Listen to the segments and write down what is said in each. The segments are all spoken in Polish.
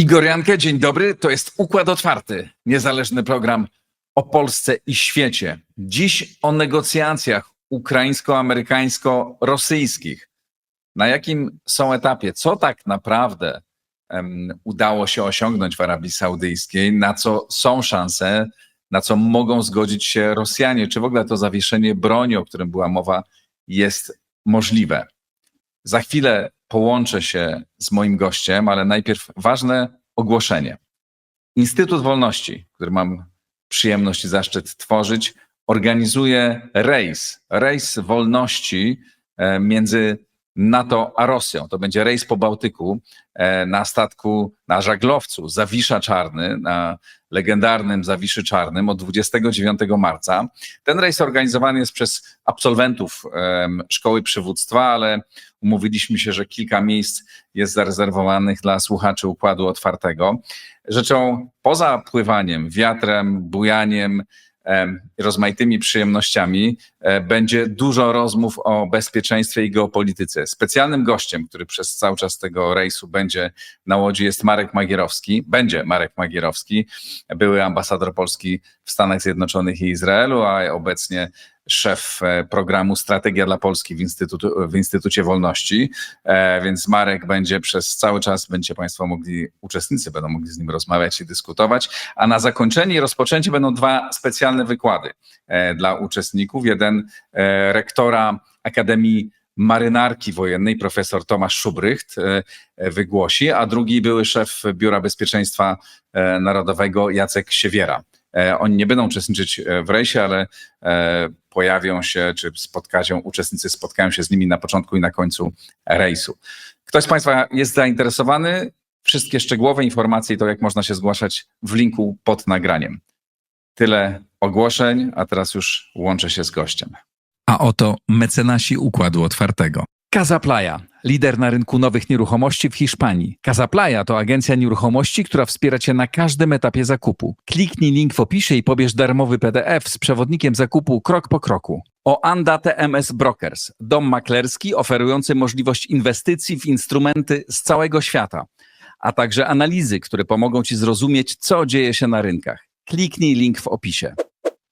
Igor Jankę, dzień dobry. To jest Układ Otwarty, niezależny program o Polsce i świecie. Dziś o negocjacjach ukraińsko-amerykańsko-rosyjskich. Na jakim są etapie? Co tak naprawdę udało się osiągnąć w Arabii Saudyjskiej? Na co są szanse? Na co mogą zgodzić się Rosjanie? Czy w ogóle to zawieszenie broni, o którym była mowa, jest możliwe? Za chwilę połączę się z moim gościem, ale najpierw ważne ogłoszenie. Instytut Wolności, który mam przyjemność i zaszczyt tworzyć, organizuje rejs wolności między NATO a Rosją. To będzie rejs po Bałtyku na statku, na żaglowcu Zawisza Czarny, na legendarnym Zawiszy Czarnym od 29 marca. Ten rejs organizowany jest przez absolwentów Szkoły Przywództwa, ale umówiliśmy się, że kilka miejsc jest zarezerwowanych dla słuchaczy Układu Otwartego. Rzeczą poza pływaniem, wiatrem, bujaniem, rozmaitymi przyjemnościami będzie dużo rozmów o bezpieczeństwie i geopolityce. Specjalnym gościem, który przez cały czas tego rejsu będzie na łodzi, jest Marek Magierowski, były ambasador Polski w Stanach Zjednoczonych i Izraelu, a obecnie szef programu Strategia dla Polski w Instytucie Wolności, więc Marek będzie przez cały czas, uczestnicy będą mogli z nim rozmawiać i dyskutować, a na zakończenie i rozpoczęcie będą dwa specjalne wykłady dla uczestników. Jeden rektora Akademii Marynarki Wojennej, profesor Tomasz Szubrycht wygłosi, a drugi były szef Biura Bezpieczeństwa Narodowego Jacek Siewiera. Oni nie będą uczestniczyć w rejsie, ale pojawią się, czy uczestnicy spotkają się z nimi na początku i na końcu rejsu. Ktoś z Państwa jest zainteresowany? Wszystkie szczegółowe informacje i to, jak można się zgłaszać, w linku pod nagraniem. Tyle ogłoszeń, a teraz już łączę się z gościem. A oto mecenasi Układu Otwartego. Casaplaya, lider na rynku nowych nieruchomości w Hiszpanii. Casaplaya to agencja nieruchomości, która wspiera Cię na każdym etapie zakupu. Kliknij link w opisie i pobierz darmowy PDF z przewodnikiem zakupu krok po kroku. Oanda TMS Brokers, dom maklerski oferujący możliwość inwestycji w instrumenty z całego świata, a także analizy, które pomogą Ci zrozumieć, co dzieje się na rynkach. Kliknij link w opisie.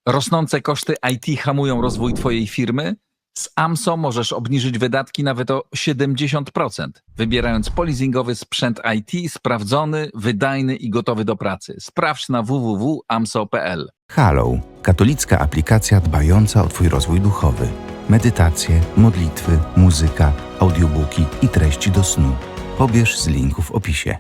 Rosnące koszty IT hamują rozwój Twojej firmy? Z AMSO możesz obniżyć wydatki nawet o 70%, wybierając polizingowy sprzęt IT sprawdzony, wydajny i gotowy do pracy. Sprawdź na www.amso.pl. Halo, katolicka aplikacja dbająca o Twój rozwój duchowy. Medytacje, modlitwy, muzyka, audiobooki i treści do snu. Pobierz z linku w opisie.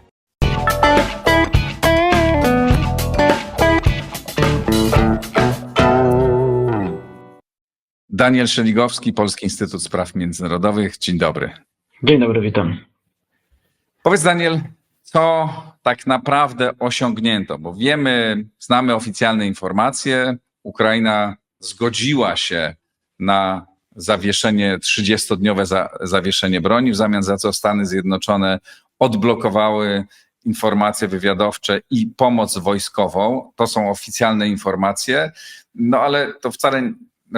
Daniel Szeligowski, Polski Instytut Spraw Międzynarodowych. Dzień dobry. Dzień dobry, witam. Powiedz, Daniel, co tak naprawdę osiągnięto, bo znamy oficjalne informacje. Ukraina zgodziła się na zawieszenie, 30-dniowe zawieszenie broni, w zamian za co Stany Zjednoczone odblokowały informacje wywiadowcze i pomoc wojskową. To są oficjalne informacje, no ale to wcale...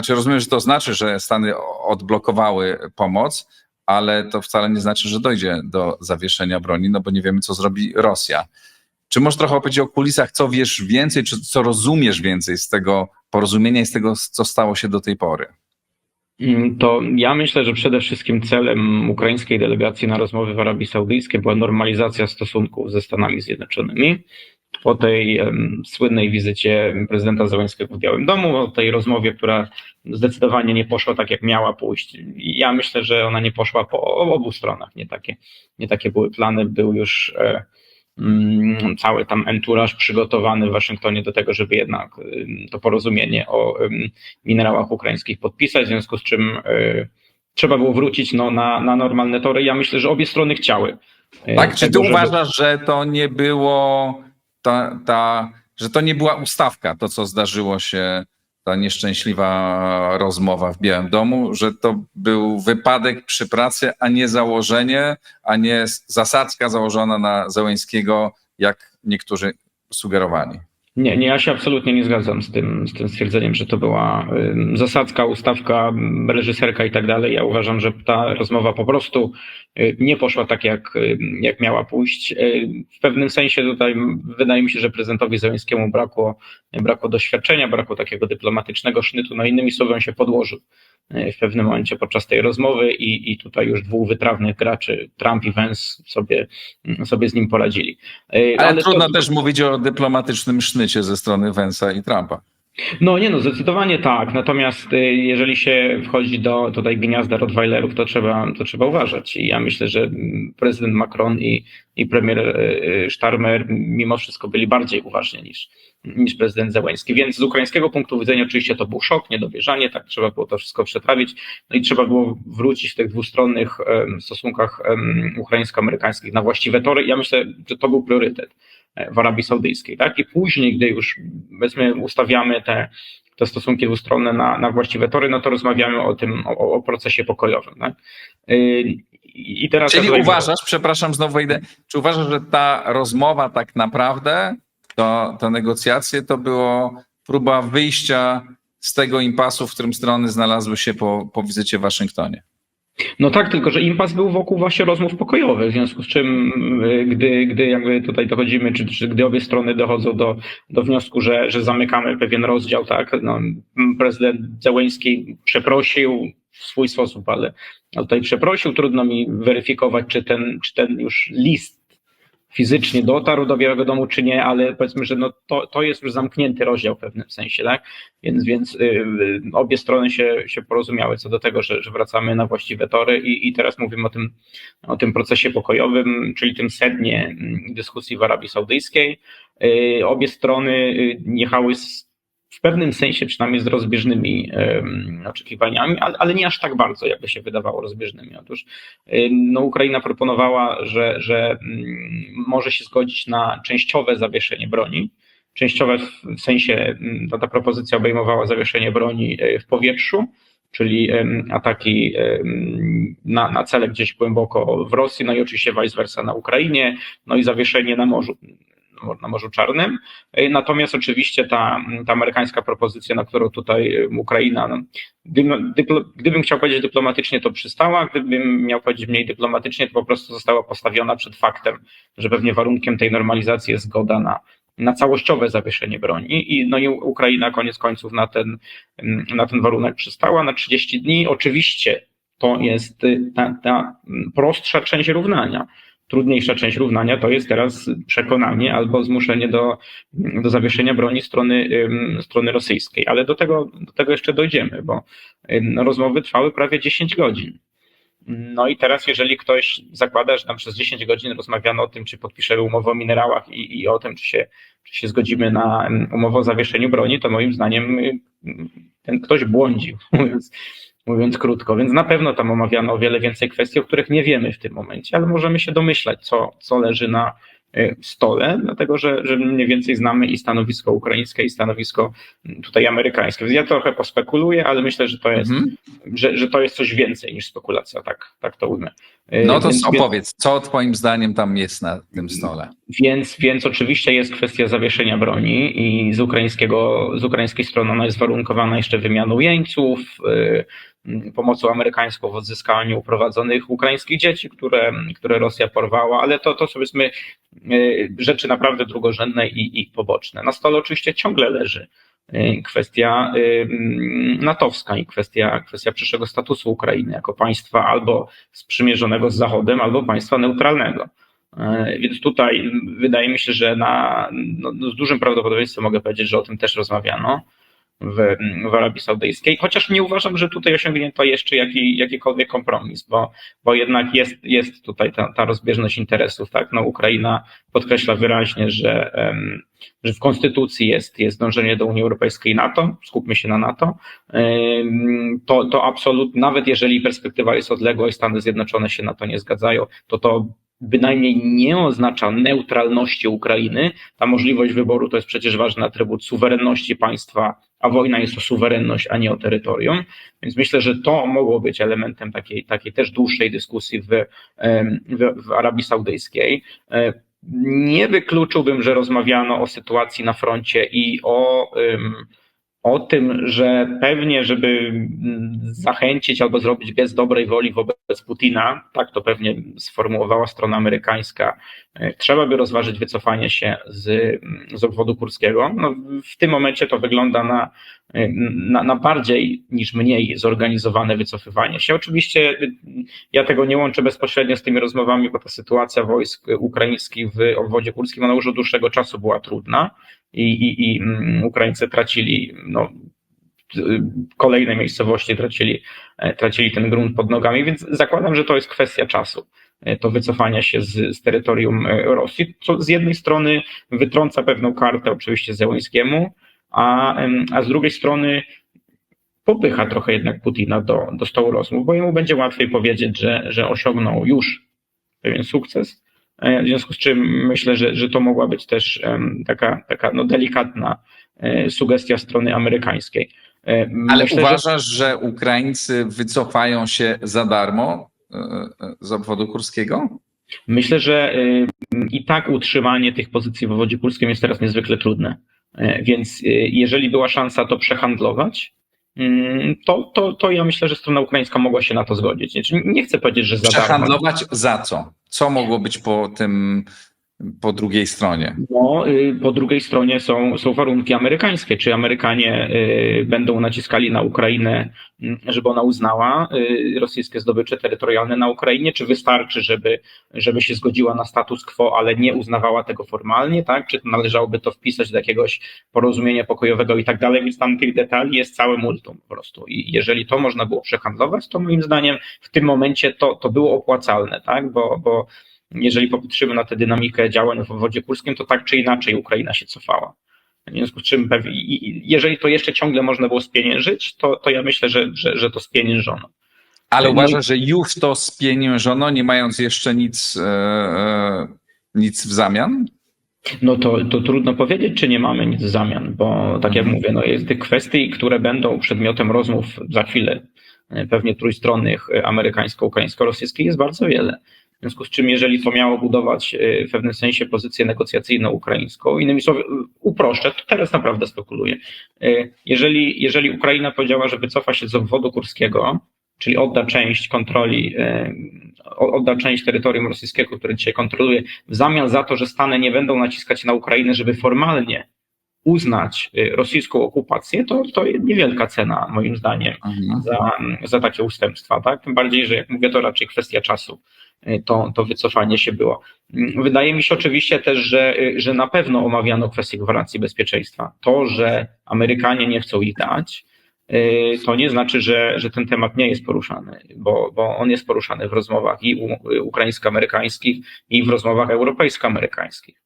rozumiem, że to znaczy, że Stany odblokowały pomoc, ale to wcale nie znaczy, że dojdzie do zawieszenia broni, no bo nie wiemy, co zrobi Rosja. Czy możesz trochę opowiedzieć o kulisach, co wiesz więcej, czy co rozumiesz więcej z tego porozumienia i z tego, co stało się do tej pory? To ja myślę, że przede wszystkim celem ukraińskiej delegacji na rozmowy w Arabii Saudyjskiej była normalizacja stosunków ze Stanami Zjednoczonymi. Po tej słynnej wizycie prezydenta Zełenskiego w Białym Domu, o tej rozmowie, która zdecydowanie nie poszła tak, jak miała pójść. Ja myślę, że ona nie poszła po obu stronach. Nie takie były plany. Był już cały tam entourage przygotowany w Waszyngtonie do tego, żeby jednak to porozumienie o minerałach ukraińskich podpisać, w związku z czym trzeba było wrócić na normalne tory. Ja myślę, że obie strony chciały. Tak, czy ty uważasz, że to nie było... że to nie była ustawka, to co zdarzyło się, ta nieszczęśliwa rozmowa w Białym Domu, że to był wypadek przy pracy, a nie założenie, a nie zasadzka założona na Zełenskiego, jak niektórzy sugerowali? Nie, ja się absolutnie nie zgadzam z tym stwierdzeniem, że to była zasadzka, ustawka, reżyserka i tak dalej. Ja uważam, że ta rozmowa po prostu nie poszła tak, jak miała pójść. W pewnym sensie tutaj wydaje mi się, że prezydentowi Zełenskiemu brakło doświadczenia, brakło takiego dyplomatycznego sznytu. No innymi słowy, on się podłożył w pewnym momencie podczas tej rozmowy i tutaj już dwóch wytrawnych graczy, Trump i Vance, sobie z nim poradzili. Ale trudno też mówić o dyplomatycznym sznycie ze strony Vance'a i Trumpa. No zdecydowanie tak. Natomiast jeżeli się wchodzi do tutaj gniazda Rottweilerów, to trzeba uważać. I ja myślę, że prezydent Macron i premier Starmer mimo wszystko byli bardziej uważni niż prezydent Zełenski. Więc z ukraińskiego punktu widzenia oczywiście to był szok, niedowierzanie, tak trzeba było to wszystko przetrawić. No i trzeba było wrócić w tych dwustronnych stosunkach ukraińsko-amerykańskich na właściwe tory. Ja myślę, że to był priorytet w Arabii Saudyjskiej, tak? I później, gdy już powiedzmy ustawiamy te stosunki dwustronne na właściwe tory, no to rozmawiamy o procesie pokojowym, tak? I teraz czyli uważasz, przepraszam, znowu wejdę, czy uważasz, że ta rozmowa tak naprawdę, te negocjacje, to było próba wyjścia z tego impasu, w którym strony znalazły się po wizycie w Waszyngtonie? No tak, tylko że impas był wokół właśnie rozmów pokojowych, w związku z czym gdy jakby tutaj dochodzimy, czy gdy obie strony dochodzą do wniosku, że zamykamy pewien rozdział, tak, no, prezydent Zełenski przeprosił w swój sposób, ale tutaj przeprosił, trudno mi weryfikować, czy ten już list fizycznie dotarł do Białego Domu, czy nie, ale powiedzmy, że no to jest już zamknięty rozdział w pewnym sensie, tak? Więc obie strony się porozumiały co do tego, że wracamy na właściwe tory i teraz mówimy o tym procesie pokojowym, czyli tym sednie dyskusji w Arabii Saudyjskiej. Obie strony jechały w pewnym sensie przynajmniej z rozbieżnymi oczekiwaniami, ale nie aż tak bardzo, jakby się wydawało, rozbieżnymi. Otóż no, Ukraina proponowała, że może się zgodzić na częściowe zawieszenie broni. Częściowe w sensie ta propozycja obejmowała zawieszenie broni w powietrzu, czyli ataki na cele gdzieś głęboko w Rosji, no i oczywiście vice versa na Ukrainie, no i zawieszenie na Morzu Czarnym. Natomiast oczywiście ta amerykańska propozycja, na którą tutaj Ukraina, no, gdybym chciał powiedzieć dyplomatycznie, to przystała, gdybym miał powiedzieć mniej dyplomatycznie, to po prostu została postawiona przed faktem, że pewnie warunkiem tej normalizacji jest zgoda na całościowe zawieszenie broni no i Ukraina koniec końców na ten warunek przystała na 30 dni. Oczywiście to jest ta prostsza część równania. Trudniejsza część równania to jest teraz przekonanie albo zmuszenie do zawieszenia broni strony rosyjskiej. Ale do tego jeszcze dojdziemy, bo rozmowy trwały prawie 10 godzin. No i teraz, jeżeli ktoś zakłada, że tam przez 10 godzin rozmawiano o tym, czy podpiszemy umowę o minerałach i o tym, czy się zgodzimy na umowę o zawieszeniu broni, to moim zdaniem ten ktoś błądził, mówiąc krótko. Więc na pewno tam omawiano o wiele więcej kwestii, o których nie wiemy w tym momencie, ale możemy się domyślać, co leży na stole, dlatego że mniej więcej znamy i stanowisko ukraińskie, i stanowisko tutaj amerykańskie. Więc ja trochę pospekuluję, ale myślę, że to jest, że to jest coś więcej niż spekulacja, tak to ujmę. No to opowiedz, co twoim zdaniem tam jest na tym stole? Więc oczywiście jest kwestia zawieszenia broni i z ukraińskiej strony ona jest warunkowana jeszcze wymianą jeńców, pomocą amerykańską w odzyskaniu uprowadzonych ukraińskich dzieci, które Rosja porwała, ale to są powiedzmy rzeczy naprawdę drugorzędne i poboczne. Na stole oczywiście ciągle leży kwestia natowska i kwestia przyszłego statusu Ukrainy jako państwa albo sprzymierzonego z Zachodem, albo państwa neutralnego. Więc tutaj wydaje mi się, że z dużym prawdopodobieństwem mogę powiedzieć, że o tym też rozmawiano w Arabii Saudyjskiej, chociaż nie uważam, że tutaj osiągnięto jeszcze jakikolwiek kompromis, bo jednak jest tutaj ta rozbieżność interesów, tak? No, Ukraina podkreśla wyraźnie, że w konstytucji jest dążenie do Unii Europejskiej i NATO, skupmy się na NATO, to absolutnie, nawet jeżeli perspektywa jest odległa i Stany Zjednoczone się na to nie zgadzają, to bynajmniej nie oznacza neutralności Ukrainy. Ta możliwość wyboru to jest przecież ważny atrybut suwerenności państwa, a wojna jest o suwerenność, a nie o terytorium. Więc myślę, że to mogło być elementem takiej też dłuższej dyskusji w Arabii Saudyjskiej. Nie wykluczyłbym, że rozmawiano o sytuacji na froncie i o tym, że pewnie, żeby zachęcić albo zrobić gest dobrej woli wobec Putina, tak to pewnie sformułowała strona amerykańska, trzeba by rozważyć wycofanie się z obwodu kurskiego. No, w tym momencie to wygląda na bardziej niż mniej zorganizowane wycofywanie się. Oczywiście ja tego nie łączę bezpośrednio z tymi rozmowami, bo ta sytuacja wojsk ukraińskich w obwodzie kurskim, ona już od dłuższego czasu była trudna i Ukraińcy tracili kolejne miejscowości, tracili ten grunt pod nogami, więc zakładam, że to jest kwestia czasu, to wycofania się z terytorium Rosji, co z jednej strony wytrąca pewną kartę oczywiście Zełenskiemu, a z drugiej strony popycha trochę jednak Putina do stołu rozmów, bo jemu będzie łatwiej powiedzieć, że osiągnął już pewien sukces, w związku z czym myślę, że to mogła być też taka delikatna sugestia strony amerykańskiej. Ale Myślę, uważasz, że Ukraińcy wycofają się za darmo z obwodu kurskiego? Myślę, że i tak utrzymanie tych pozycji w obwodzie kurskim jest teraz niezwykle trudne. Więc jeżeli była szansa to przehandlować, to ja myślę, że strona ukraińska mogła się na to zgodzić. Znaczy, nie chcę powiedzieć, że za darmo. Przehandlować za co? Co mogło być po drugiej stronie? No, po drugiej stronie są warunki amerykańskie. Czy Amerykanie będą naciskali na Ukrainę, żeby ona uznała rosyjskie zdobycze terytorialne na Ukrainie, czy wystarczy, żeby się zgodziła na status quo, ale nie uznawała tego formalnie, tak? Czy należałoby to wpisać do jakiegoś porozumienia pokojowego i tak dalej, więc tam tych detali jest całe multum po prostu. I jeżeli to można było przehandlować, to moim zdaniem w tym momencie to było opłacalne, tak? Bo jeżeli popatrzymy na tę dynamikę działań w obwodzie kurskim, to tak czy inaczej Ukraina się cofała. W związku z czym, jeżeli to jeszcze ciągle można było spieniężyć, to ja myślę, że to spieniężono. Ale uważasz, że już to spieniężono, nie mając jeszcze nic w zamian? No to trudno powiedzieć, czy nie mamy nic w zamian, bo tak jak mówię, no jest tych kwestii, które będą przedmiotem rozmów za chwilę, pewnie trójstronnych, amerykańsko-ukraińsko-rosyjskich, jest bardzo wiele. W związku z czym, jeżeli to miało budować w pewnym sensie pozycję negocjacyjną ukraińską, innymi słowy, uproszczę, to teraz naprawdę spekuluję. Jeżeli Ukraina powiedziała, że wycofa się z obwodu kurskiego, czyli odda część kontroli, odda część terytorium rosyjskiego, które dzisiaj kontroluje, w zamian za to, że Stany nie będą naciskać na Ukrainę, żeby formalnie uznać rosyjską okupację, to niewielka cena, moim zdaniem, za takie ustępstwa. Tak? Tym bardziej, że jak mówię, to raczej kwestia czasu. To wycofanie się było. Wydaje mi się oczywiście też, że na pewno omawiano kwestię gwarancji bezpieczeństwa. To, że Amerykanie nie chcą ich dać, to nie znaczy, że ten temat nie jest poruszany, bo on jest poruszany w rozmowach i ukraińsko-amerykańskich, i w rozmowach europejsko-amerykańskich.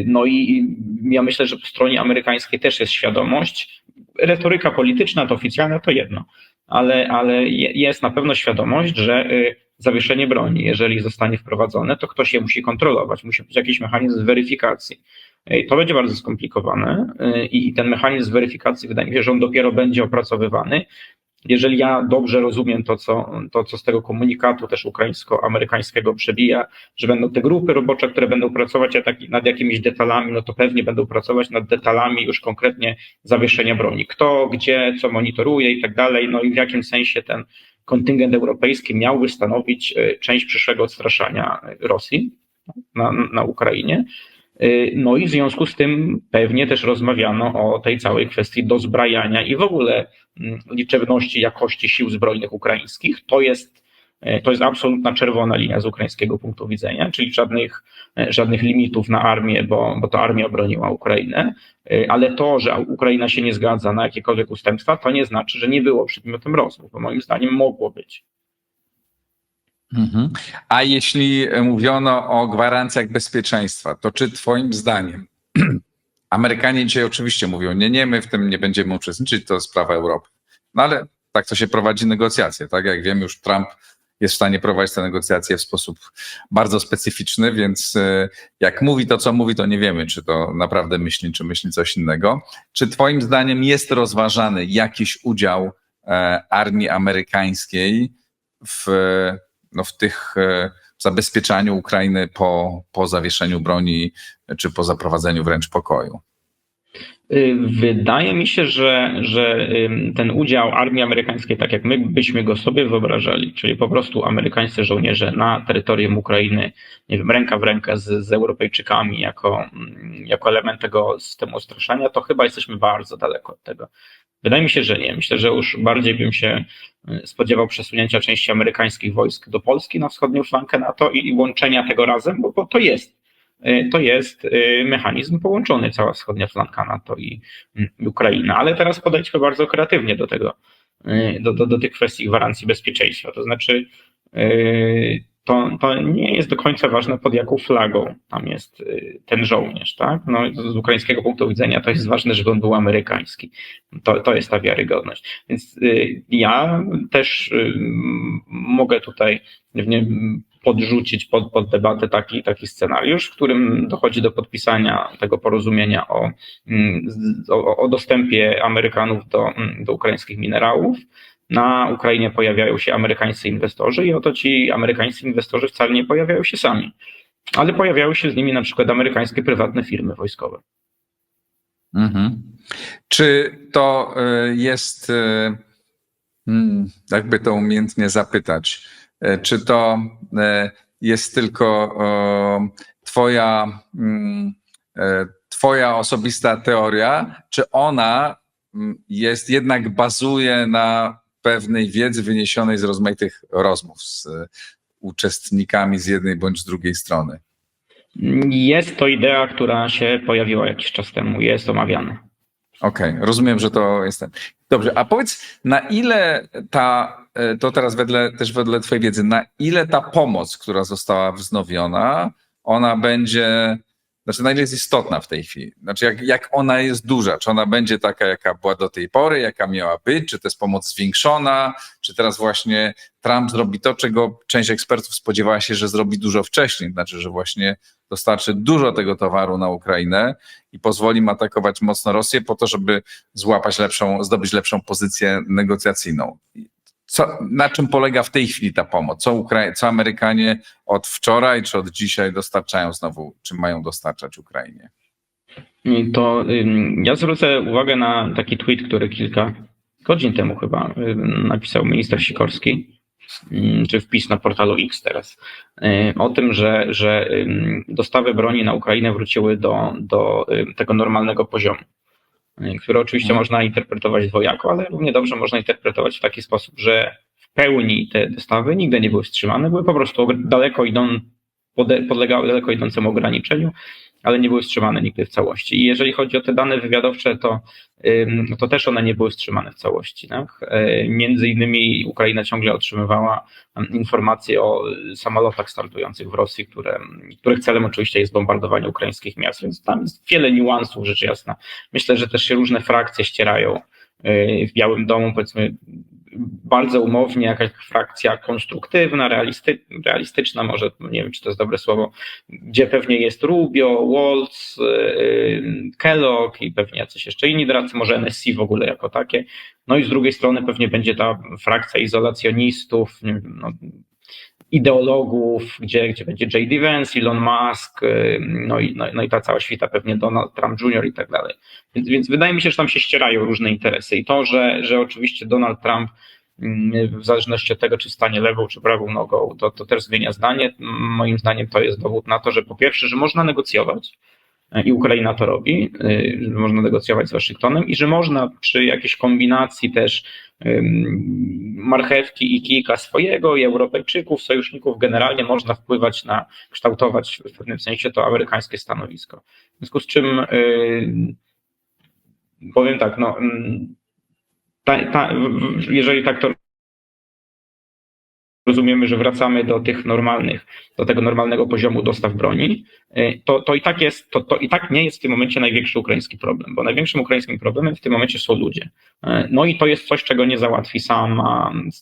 No i ja myślę, że po stronie amerykańskiej też jest świadomość. Retoryka polityczna to oficjalna to jedno, ale jest na pewno świadomość, że zawieszenie broni, jeżeli zostanie wprowadzone, to ktoś je musi kontrolować, musi być jakiś mechanizm weryfikacji. To będzie bardzo skomplikowane i ten mechanizm weryfikacji, wydaje mi się, że on dopiero będzie opracowywany. Jeżeli ja dobrze rozumiem to, co z tego komunikatu też ukraińsko-amerykańskiego przebija, że będą te grupy robocze, które będą pracować nad jakimiś detalami, no to pewnie będą pracować nad detalami już konkretnie zawieszenia broni. Kto, gdzie, co monitoruje i tak dalej, no i w jakim sensie ten kontyngent europejski miałby stanowić część przyszłego odstraszania Rosji na Ukrainie. No i w związku z tym pewnie też rozmawiano o tej całej kwestii dozbrajania i w ogóle liczebności, jakości sił zbrojnych ukraińskich. To jest absolutna czerwona linia z ukraińskiego punktu widzenia, czyli żadnych limitów na armię, bo to armia obroniła Ukrainę, ale to, że Ukraina się nie zgadza na jakiekolwiek ustępstwa, to nie znaczy, że nie było przedmiotem rozmów, bo moim zdaniem mogło być. A jeśli mówiono o gwarancjach bezpieczeństwa, to czy twoim zdaniem Amerykanie dzisiaj oczywiście mówią, nie, my w tym nie będziemy uczestniczyć, to sprawa Europy. No ale tak to się prowadzi negocjacje, tak? Jak wiemy, już Trump jest w stanie prowadzić te negocjacje w sposób bardzo specyficzny, więc jak mówi to, co mówi, to nie wiemy, czy to naprawdę myśli, czy myśli coś innego. Czy twoim zdaniem jest rozważany jakiś udział armii amerykańskiej w tych zabezpieczaniu Ukrainy po zawieszeniu broni, czy po zaprowadzeniu wręcz pokoju? Wydaje mi się, że ten udział armii amerykańskiej, tak jak my byśmy go sobie wyobrażali, czyli po prostu amerykańscy żołnierze na terytorium Ukrainy, nie wiem, ręka w rękę z Europejczykami jako element tego systemu odstraszania, to chyba jesteśmy bardzo daleko od tego. Wydaje mi się, że nie. Myślę, że już bardziej bym się spodziewał przesunięcia części amerykańskich wojsk do Polski na wschodnią flankę NATO i łączenia tego razem, bo to jest mechanizm połączony, cała wschodnia flanka NATO i Ukraina. Ale teraz podejdźmy bardzo kreatywnie do tego, do tych kwestii gwarancji bezpieczeństwa. To znaczy, to nie jest do końca ważne, pod jaką flagą tam jest ten żołnierz, tak? No, z ukraińskiego punktu widzenia to jest ważne, żeby on był amerykański. To jest ta wiarygodność. Więc ja też mogę tutaj pewnie podrzucić pod debatę taki scenariusz, w którym dochodzi do podpisania tego porozumienia o dostępie Amerykanów do ukraińskich minerałów. Na Ukrainie pojawiają się amerykańscy inwestorzy i oto ci amerykańscy inwestorzy wcale nie pojawiają się sami, ale pojawiają się z nimi na przykład amerykańskie prywatne firmy wojskowe. Mhm. Czy to jest, jakby to umiejętnie zapytać, czy to jest tylko twoja osobista teoria, czy ona jest jednak bazuje na pewnej wiedzy wyniesionej z rozmaitych rozmów z uczestnikami z jednej bądź z drugiej strony? Jest to idea, która się pojawiła jakiś czas temu, jest omawiana. Okej, rozumiem, że to jest ten. Dobrze, a powiedz, na ile to teraz wedle twojej wiedzy, na ile ta pomoc, która została wznowiona, ona będzie, znaczy na ile jest istotna w tej chwili? Znaczy jak ona jest duża? Czy ona będzie taka, jaka była do tej pory, jaka miała być? Czy to jest pomoc zwiększona? Czy teraz właśnie Trump zrobi to, czego część ekspertów spodziewała się, że zrobi dużo wcześniej? Znaczy, że właśnie dostarczy dużo tego towaru na Ukrainę i pozwoli im atakować mocno Rosję po to, żeby zdobyć lepszą pozycję negocjacyjną. Na czym polega w tej chwili ta pomoc? Co Amerykanie od wczoraj czy od dzisiaj dostarczają znowu, czy mają dostarczać Ukrainie? To ja zwrócę uwagę na taki tweet, który kilka godzin temu chyba napisał minister Sikorski, czy wpis na portalu X teraz, o tym, że dostawy broni na Ukrainę wróciły do tego normalnego poziomu, które oczywiście można interpretować dwojako, ale równie dobrze można interpretować w taki sposób, że w pełni te dostawy nigdy nie były wstrzymane, były po prostu podlegały daleko idącemu ograniczeniu, ale nie były wstrzymane nigdy w całości. I jeżeli chodzi o te dane wywiadowcze, to też one nie były wstrzymane w całości. Tak? Między innymi Ukraina ciągle otrzymywała informacje o samolotach startujących w Rosji, których celem oczywiście jest bombardowanie ukraińskich miast, więc tam jest wiele niuansów, rzecz jasna. Myślę, że też się różne frakcje ścierają w Białym Domu, powiedzmy bardzo umownie, jakaś frakcja konstruktywna, realistyczna, może nie wiem, czy to jest dobre słowo, gdzie pewnie jest Rubio, Waltz, Kellogg i pewnie jacyś jeszcze inni doradcy, może NSC w ogóle jako takie. No i z drugiej strony pewnie będzie ta frakcja izolacjonistów, ideologów, gdzie będzie J.D. Vance, Elon Musk, no i ta cała świta, pewnie Donald Trump Jr. i tak dalej. Więc wydaje mi się, że tam się ścierają różne interesy i to, że oczywiście Donald Trump w zależności od tego, czy stanie lewą, czy prawą nogą, to też zmienia zdanie. Moim zdaniem to jest dowód na to, że po pierwsze, że można negocjować i Ukraina to robi, że można negocjować z Waszyngtonem i że można przy jakiejś kombinacji też marchewki i kijka swojego i Europejczyków, sojuszników, generalnie można wpływać kształtować w pewnym sensie to amerykańskie stanowisko. W związku z czym powiem tak, jeżeli tak to rozumiemy, że wracamy do tego normalnego poziomu dostaw broni, to i tak nie jest w tym momencie największy ukraiński problem, bo największym ukraińskim problemem w tym momencie są ludzie. No i to jest coś, czego nie załatwi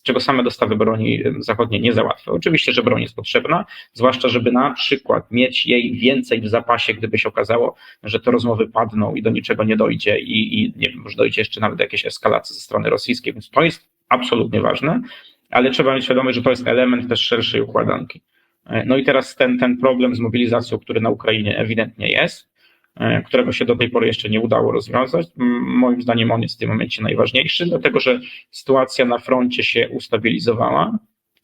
czego same dostawy broni zachodniej nie załatwią. Oczywiście, że broń jest potrzebna, zwłaszcza żeby na przykład mieć jej więcej w zapasie, gdyby się okazało, że te rozmowy padną i do niczego nie dojdzie i nie wiem, może dojdzie jeszcze nawet do jakiejś eskalacji ze strony rosyjskiej, więc to jest absolutnie ważne. Ale trzeba mieć świadomość, że to jest element też szerszej układanki. No i teraz ten problem z mobilizacją, który na Ukrainie ewidentnie jest, którego się do tej pory jeszcze nie udało rozwiązać. Moim zdaniem on jest w tym momencie najważniejszy, dlatego że sytuacja na froncie się ustabilizowała.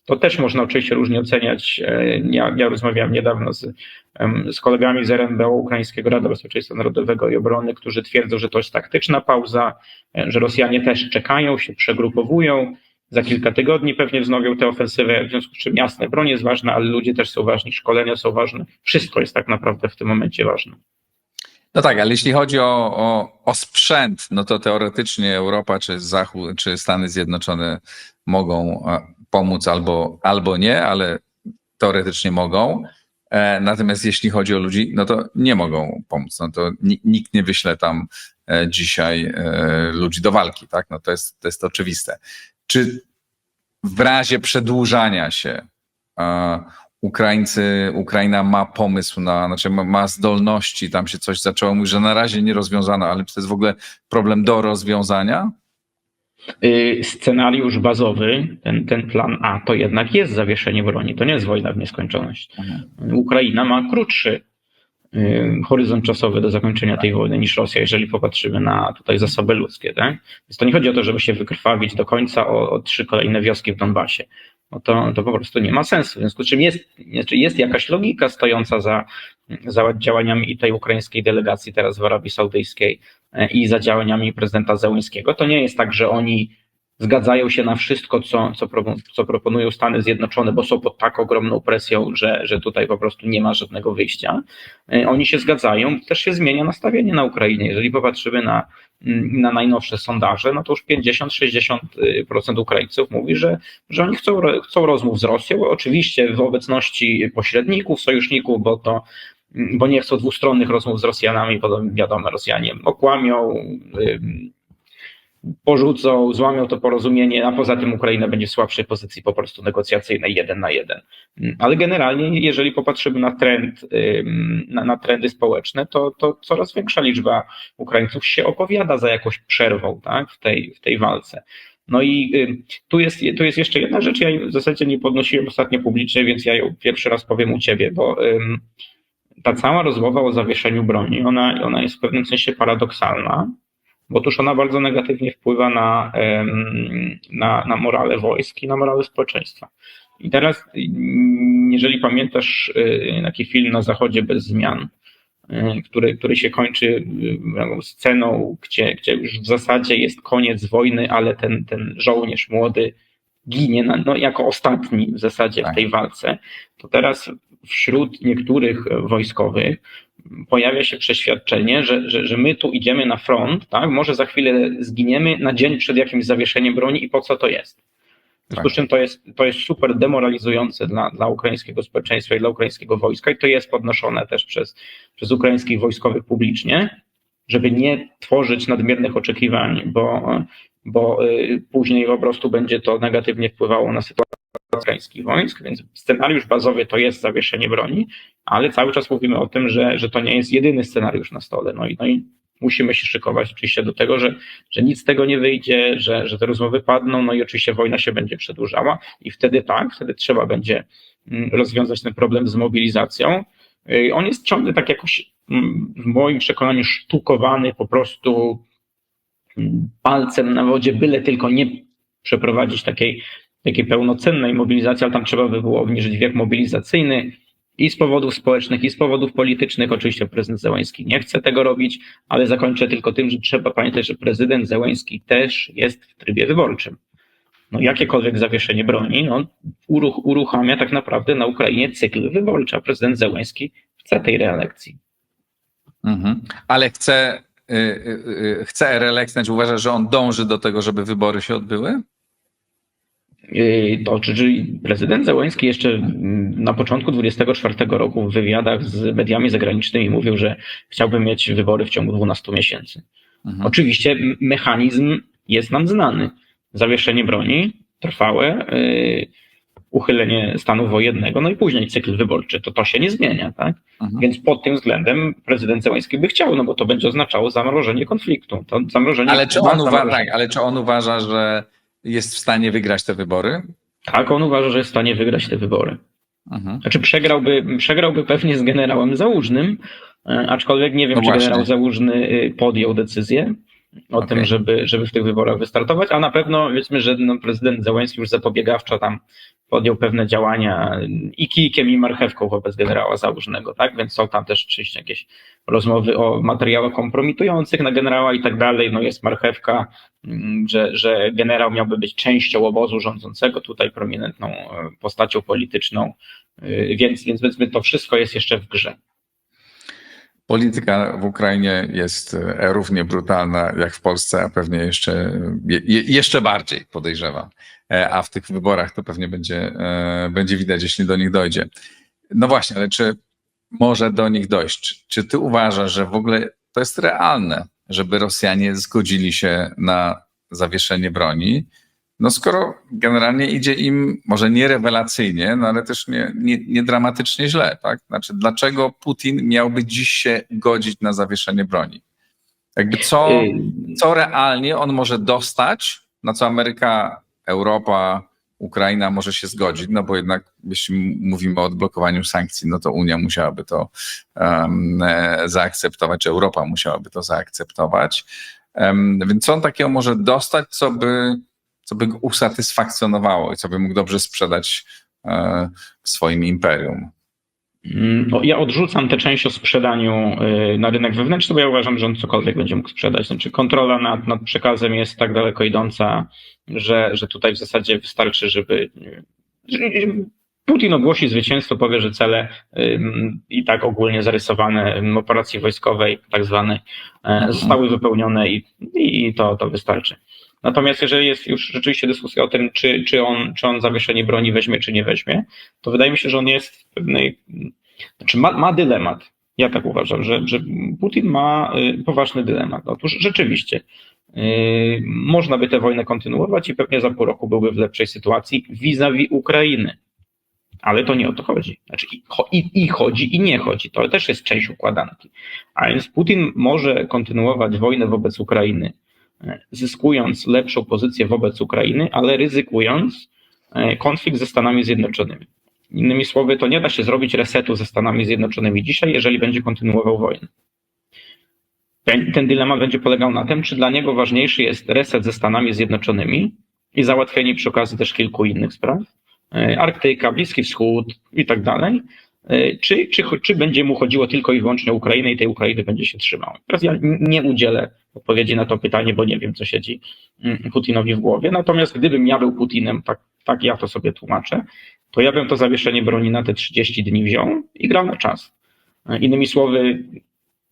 To też można oczywiście różnie oceniać. Ja rozmawiałem niedawno z kolegami z RNBO, Ukraińskiego Rady Bezpieczeństwa Narodowego i Obrony, którzy twierdzą, że to jest taktyczna pauza, że Rosjanie też czekają, się przegrupowują. Za kilka tygodni pewnie wznowią tę ofensywę, w związku z czym jasne, broń jest ważna, ale ludzie też są ważni, szkolenia są ważne. Wszystko jest tak naprawdę w tym momencie ważne. No tak, ale jeśli chodzi o sprzęt, no to teoretycznie Europa czy Zachód, czy Stany Zjednoczone mogą pomóc albo nie, ale teoretycznie mogą. Natomiast jeśli chodzi o ludzi, no to nie mogą pomóc. No to nikt nie wyśle tam dzisiaj ludzi do walki, tak? No to jest oczywiste. Czy w razie przedłużania się Ukraina ma pomysł znaczy ma zdolności, tam się coś zaczęło mówić, że na razie nie rozwiązano, ale czy to jest w ogóle problem do rozwiązania? Scenariusz bazowy, ten plan A, to jednak jest zawieszenie broni, to nie jest wojna w nieskończoność. Ukraina ma krótszy horyzont czasowy do zakończenia tej wojny niż Rosja, jeżeli popatrzymy na tutaj zasoby ludzkie. Tak? Więc to nie chodzi o to, żeby się wykrwawić do końca o 3 kolejne wioski w Donbasie. No to po prostu nie ma sensu. W związku z czym jest jakaś logika stojąca za działaniami i tej ukraińskiej delegacji teraz w Arabii Saudyjskiej i za działaniami prezydenta Zełenskiego. To nie jest tak, że oni zgadzają się na wszystko, co proponują Stany Zjednoczone, bo są pod tak ogromną presją, że tutaj po prostu nie ma żadnego wyjścia. Oni się zgadzają, też się zmienia nastawienie na Ukrainie. Jeżeli popatrzymy na najnowsze sondaże, no to już 50-60% Ukraińców mówi, że oni chcą rozmów z Rosją, oczywiście w obecności pośredników, sojuszników, bo nie chcą dwustronnych rozmów z Rosjanami, bo wiadomo, Rosjanie okłamią, porzucą, złamią to porozumienie, a poza tym Ukraina będzie w słabszej pozycji po prostu negocjacyjnej 1 na 1. Ale generalnie, jeżeli popatrzymy na trendy społeczne, to coraz większa liczba Ukraińców się opowiada za jakąś przerwą, tak, w tej walce. No i tu jest jeszcze jedna rzecz, ja w zasadzie nie podnosiłem ostatnio publicznie, więc ja ją pierwszy raz powiem u ciebie, bo ta cała rozmowa o zawieszeniu broni, ona jest w pewnym sensie paradoksalna, bo otóż ona bardzo negatywnie wpływa na morale wojsk i na morale społeczeństwa. I teraz, jeżeli pamiętasz taki film Na Zachodzie bez zmian, który się kończy sceną, gdzie już w zasadzie jest koniec wojny, ale ten żołnierz młody ginie jako ostatni w zasadzie w tej walce, to teraz wśród niektórych wojskowych pojawia się przeświadczenie, że my tu idziemy na front, tak? Może za chwilę zginiemy na dzień przed jakimś zawieszeniem broni i po co to jest? W związku z czym to jest super demoralizujące dla ukraińskiego społeczeństwa i dla ukraińskiego wojska i to jest podnoszone też przez ukraińskich wojskowych publicznie, żeby nie tworzyć nadmiernych oczekiwań, bo później po prostu będzie to negatywnie wpływało na sytuację ukraińskich wojsk, więc scenariusz bazowy to jest zawieszenie broni, ale cały czas mówimy o tym, że to nie jest jedyny scenariusz na stole. No i musimy się szykować oczywiście do tego, że nic z tego nie wyjdzie, że te rozmowy padną, no i oczywiście wojna się będzie przedłużała i wtedy trzeba będzie rozwiązać ten problem z mobilizacją. On jest ciągle tak jakoś w moim przekonaniu sztukowany po prostu palcem na wodzie, byle tylko nie przeprowadzić takiej pełnocennej mobilizacji, ale tam trzeba by było obniżyć wiek mobilizacyjny i z powodów społecznych, i z powodów politycznych. Oczywiście prezydent Zełenski nie chce tego robić, ale zakończę tylko tym, że trzeba pamiętać, że prezydent Zełenski też jest w trybie wyborczym. No jakiekolwiek zawieszenie broni uruchamia tak naprawdę na Ukrainie cykl wyborczy, a prezydent Zełenski chce tej reelekcji. Ale chce reelekcji, znaczy uważasz, że on dąży do tego, żeby wybory się odbyły? Czyli prezydent Zełenski jeszcze na początku 2024 roku w wywiadach z mediami zagranicznymi mówił, że chciałby mieć wybory w ciągu 12 miesięcy. Oczywiście mechanizm jest nam znany. Zawieszenie broni, trwałe, uchylenie stanu wojennego, no i później cykl wyborczy. To się nie zmienia, tak? Więc pod tym względem prezydent Zełenski by chciał, no bo to będzie oznaczało zamrożenie konfliktu. To zamrożenie. Ale czy on uważa, że jest w stanie wygrać te wybory? Tak, on uważa, że jest w stanie wygrać te wybory. Znaczy przegrałby pewnie z generałem Załużnym, aczkolwiek nie wiem, No czy właśnie. generał Załużny podjął decyzję o tym, żeby w tych wyborach wystartować, a na pewno powiedzmy, że prezydent Zełenski już zapobiegawczo tam podjął pewne działania i kijkiem, i marchewką wobec generała Załużnego, tak? Więc są tam też oczywiście jakieś rozmowy o materiałach kompromitujących na generała i tak dalej. No jest marchewka, że generał miałby być częścią obozu rządzącego, tutaj prominentną postacią polityczną, więc to wszystko jest jeszcze w grze. Polityka w Ukrainie jest równie brutalna jak w Polsce, a pewnie jeszcze bardziej, podejrzewam. A w tych wyborach to pewnie będzie widać, jeśli do nich dojdzie. No właśnie, ale czy może do nich dojść? Czy ty uważasz, że w ogóle to jest realne, żeby Rosjanie zgodzili się na zawieszenie broni? No skoro generalnie idzie im może nie rewelacyjnie, no ale też nie dramatycznie źle, tak? Znaczy, dlaczego Putin miałby dziś się godzić na zawieszenie broni? Jakby co realnie on może dostać, na co Ameryka, Europa, Ukraina może się zgodzić, no bo jednak jeśli mówimy o odblokowaniu sankcji, no to Unia musiałaby to zaakceptować, czy Europa musiałaby to zaakceptować. Więc co on takiego może dostać, co by go usatysfakcjonowało i co by mógł dobrze sprzedać w swoim imperium? No, ja odrzucam tę część o sprzedaniu na rynek wewnętrzny, bo ja uważam, że on cokolwiek będzie mógł sprzedać. Znaczy kontrola nad przekazem jest tak daleko idąca, że tutaj w zasadzie wystarczy, żeby Putin ogłosi zwycięstwo, powie, że cele i tak ogólnie zarysowane operacji wojskowej tak zwanej zostały wypełnione i to wystarczy. Natomiast jeżeli jest już rzeczywiście dyskusja o tym, czy on zawieszenie broni weźmie, czy nie weźmie, to wydaje mi się, że on jest w pewnej, znaczy ma dylemat. Ja tak uważam, że Putin ma poważny dylemat. Otóż rzeczywiście można by tę wojnę kontynuować i pewnie za pół roku byłby w lepszej sytuacji vis-a-vis Ukrainy. Ale to nie o to chodzi. Znaczy i chodzi, i nie chodzi. To też jest część układanki. A więc Putin może kontynuować wojnę wobec Ukrainy, zyskując lepszą pozycję wobec Ukrainy, ale ryzykując konflikt ze Stanami Zjednoczonymi. Innymi słowy, to nie da się zrobić resetu ze Stanami Zjednoczonymi dzisiaj, jeżeli będzie kontynuował wojnę. Ten dylemat będzie polegał na tym, czy dla niego ważniejszy jest reset ze Stanami Zjednoczonymi i załatwienie przy okazji też kilku innych spraw, Arktyka, Bliski Wschód i tak dalej, czy będzie mu chodziło tylko i wyłącznie o Ukrainę i tej Ukrainy będzie się trzymał. Teraz ja nie udzielę odpowiedzi na to pytanie, bo nie wiem, co siedzi Putinowi w głowie. Natomiast gdybym ja był Putinem, tak ja to sobie tłumaczę, to ja bym to zawieszenie broni na te 30 dni wziął i grał na czas. Innymi słowy,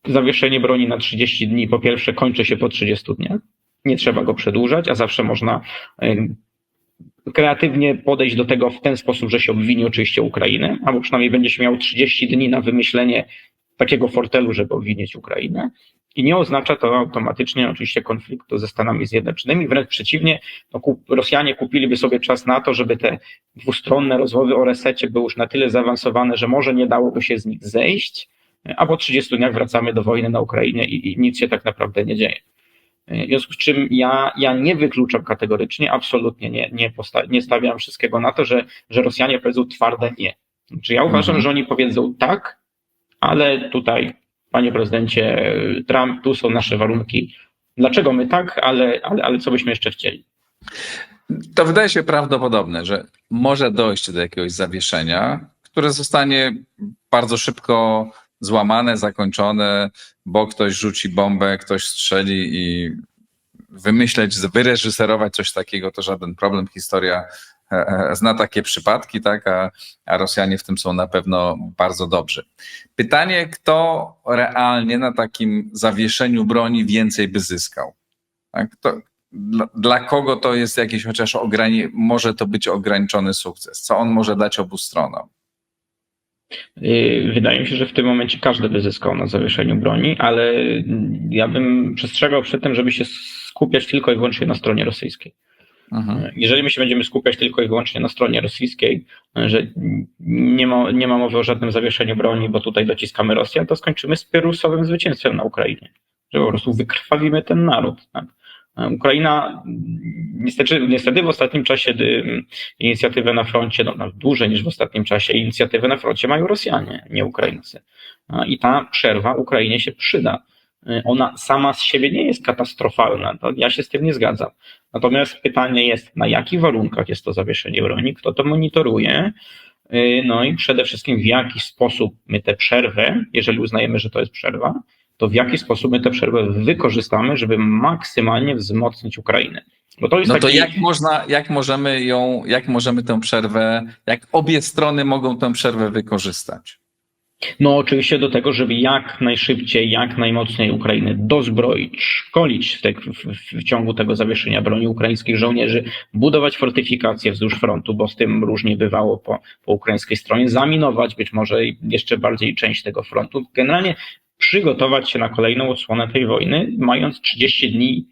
zawieszenie broni na 30 dni po pierwsze kończy się po 30 dniach. Nie trzeba go przedłużać, a zawsze można kreatywnie podejść do tego w ten sposób, że się obwinie oczywiście Ukrainę, albo przynajmniej będzie się miał 30 dni na wymyślenie takiego fortelu, żeby obwinić Ukrainę. I nie oznacza to automatycznie oczywiście konfliktu ze Stanami Zjednoczonymi. Wręcz przeciwnie, Rosjanie kupiliby sobie czas na to, żeby te dwustronne rozmowy o resecie były już na tyle zaawansowane, że może nie dałoby się z nich zejść, a po 30 dniach wracamy do wojny na Ukrainie i nic się tak naprawdę nie dzieje. W związku z czym ja nie wykluczam kategorycznie, absolutnie nie stawiam wszystkiego na to, że Rosjanie powiedzą twarde nie. Znaczy ja uważam, że oni powiedzą tak, ale tutaj, panie prezydencie Trump, tu są nasze warunki. Dlaczego my tak, ale co byśmy jeszcze chcieli? To wydaje się prawdopodobne, że może dojść do jakiegoś zawieszenia, które zostanie bardzo szybko złamane, zakończone, bo ktoś rzuci bombę, ktoś strzeli i wyreżyserować coś takiego to żaden problem. Historia zna takie przypadki, tak? A Rosjanie w tym są na pewno bardzo dobrzy. Pytanie, kto realnie na takim zawieszeniu broni więcej by zyskał? Tak? Dla kogo to jest jakiś chociaż może to być ograniczony sukces? Co on może dać obu stronom? Wydaje mi się, że w tym momencie każdy by zyskał na zawieszeniu broni, ale ja bym przestrzegał przed tym, żeby się skupiać tylko i wyłącznie na stronie rosyjskiej. Jeżeli my się będziemy skupiać tylko i wyłącznie na stronie rosyjskiej, że nie ma mowy o żadnym zawieszeniu broni, bo tutaj dociskamy Rosję, to skończymy z pyrrhusowym zwycięstwem na Ukrainie. Że po prostu wykrwawimy ten naród. Tak? Ukraina niestety w ostatnim czasie inicjatywę na froncie, no dłużej niż w ostatnim czasie, inicjatywę na froncie mają Rosjanie, nie Ukraińcy. I ta przerwa Ukrainie się przyda. Ona sama z siebie nie jest katastrofalna, to ja się z tym nie zgadzam. Natomiast pytanie jest, na jakich warunkach jest to zawieszenie broni, kto to monitoruje, no i przede wszystkim w jaki sposób my tę przerwę, jeżeli uznajemy, że to jest przerwa, to w jaki sposób my tę przerwę wykorzystamy, żeby maksymalnie wzmocnić Ukrainę. Bo to jest No to taki... jak możemy tę przerwę, jak obie strony mogą tę przerwę wykorzystać? No oczywiście do tego, żeby jak najszybciej, jak najmocniej Ukrainę dozbroić, szkolić w ciągu tego zawieszenia broni ukraińskich żołnierzy, budować fortyfikacje wzdłuż frontu, bo z tym różnie bywało po ukraińskiej stronie, zaminować być może jeszcze bardziej część tego frontu. Generalnie przygotować się na kolejną odsłonę tej wojny, mając 30 dni,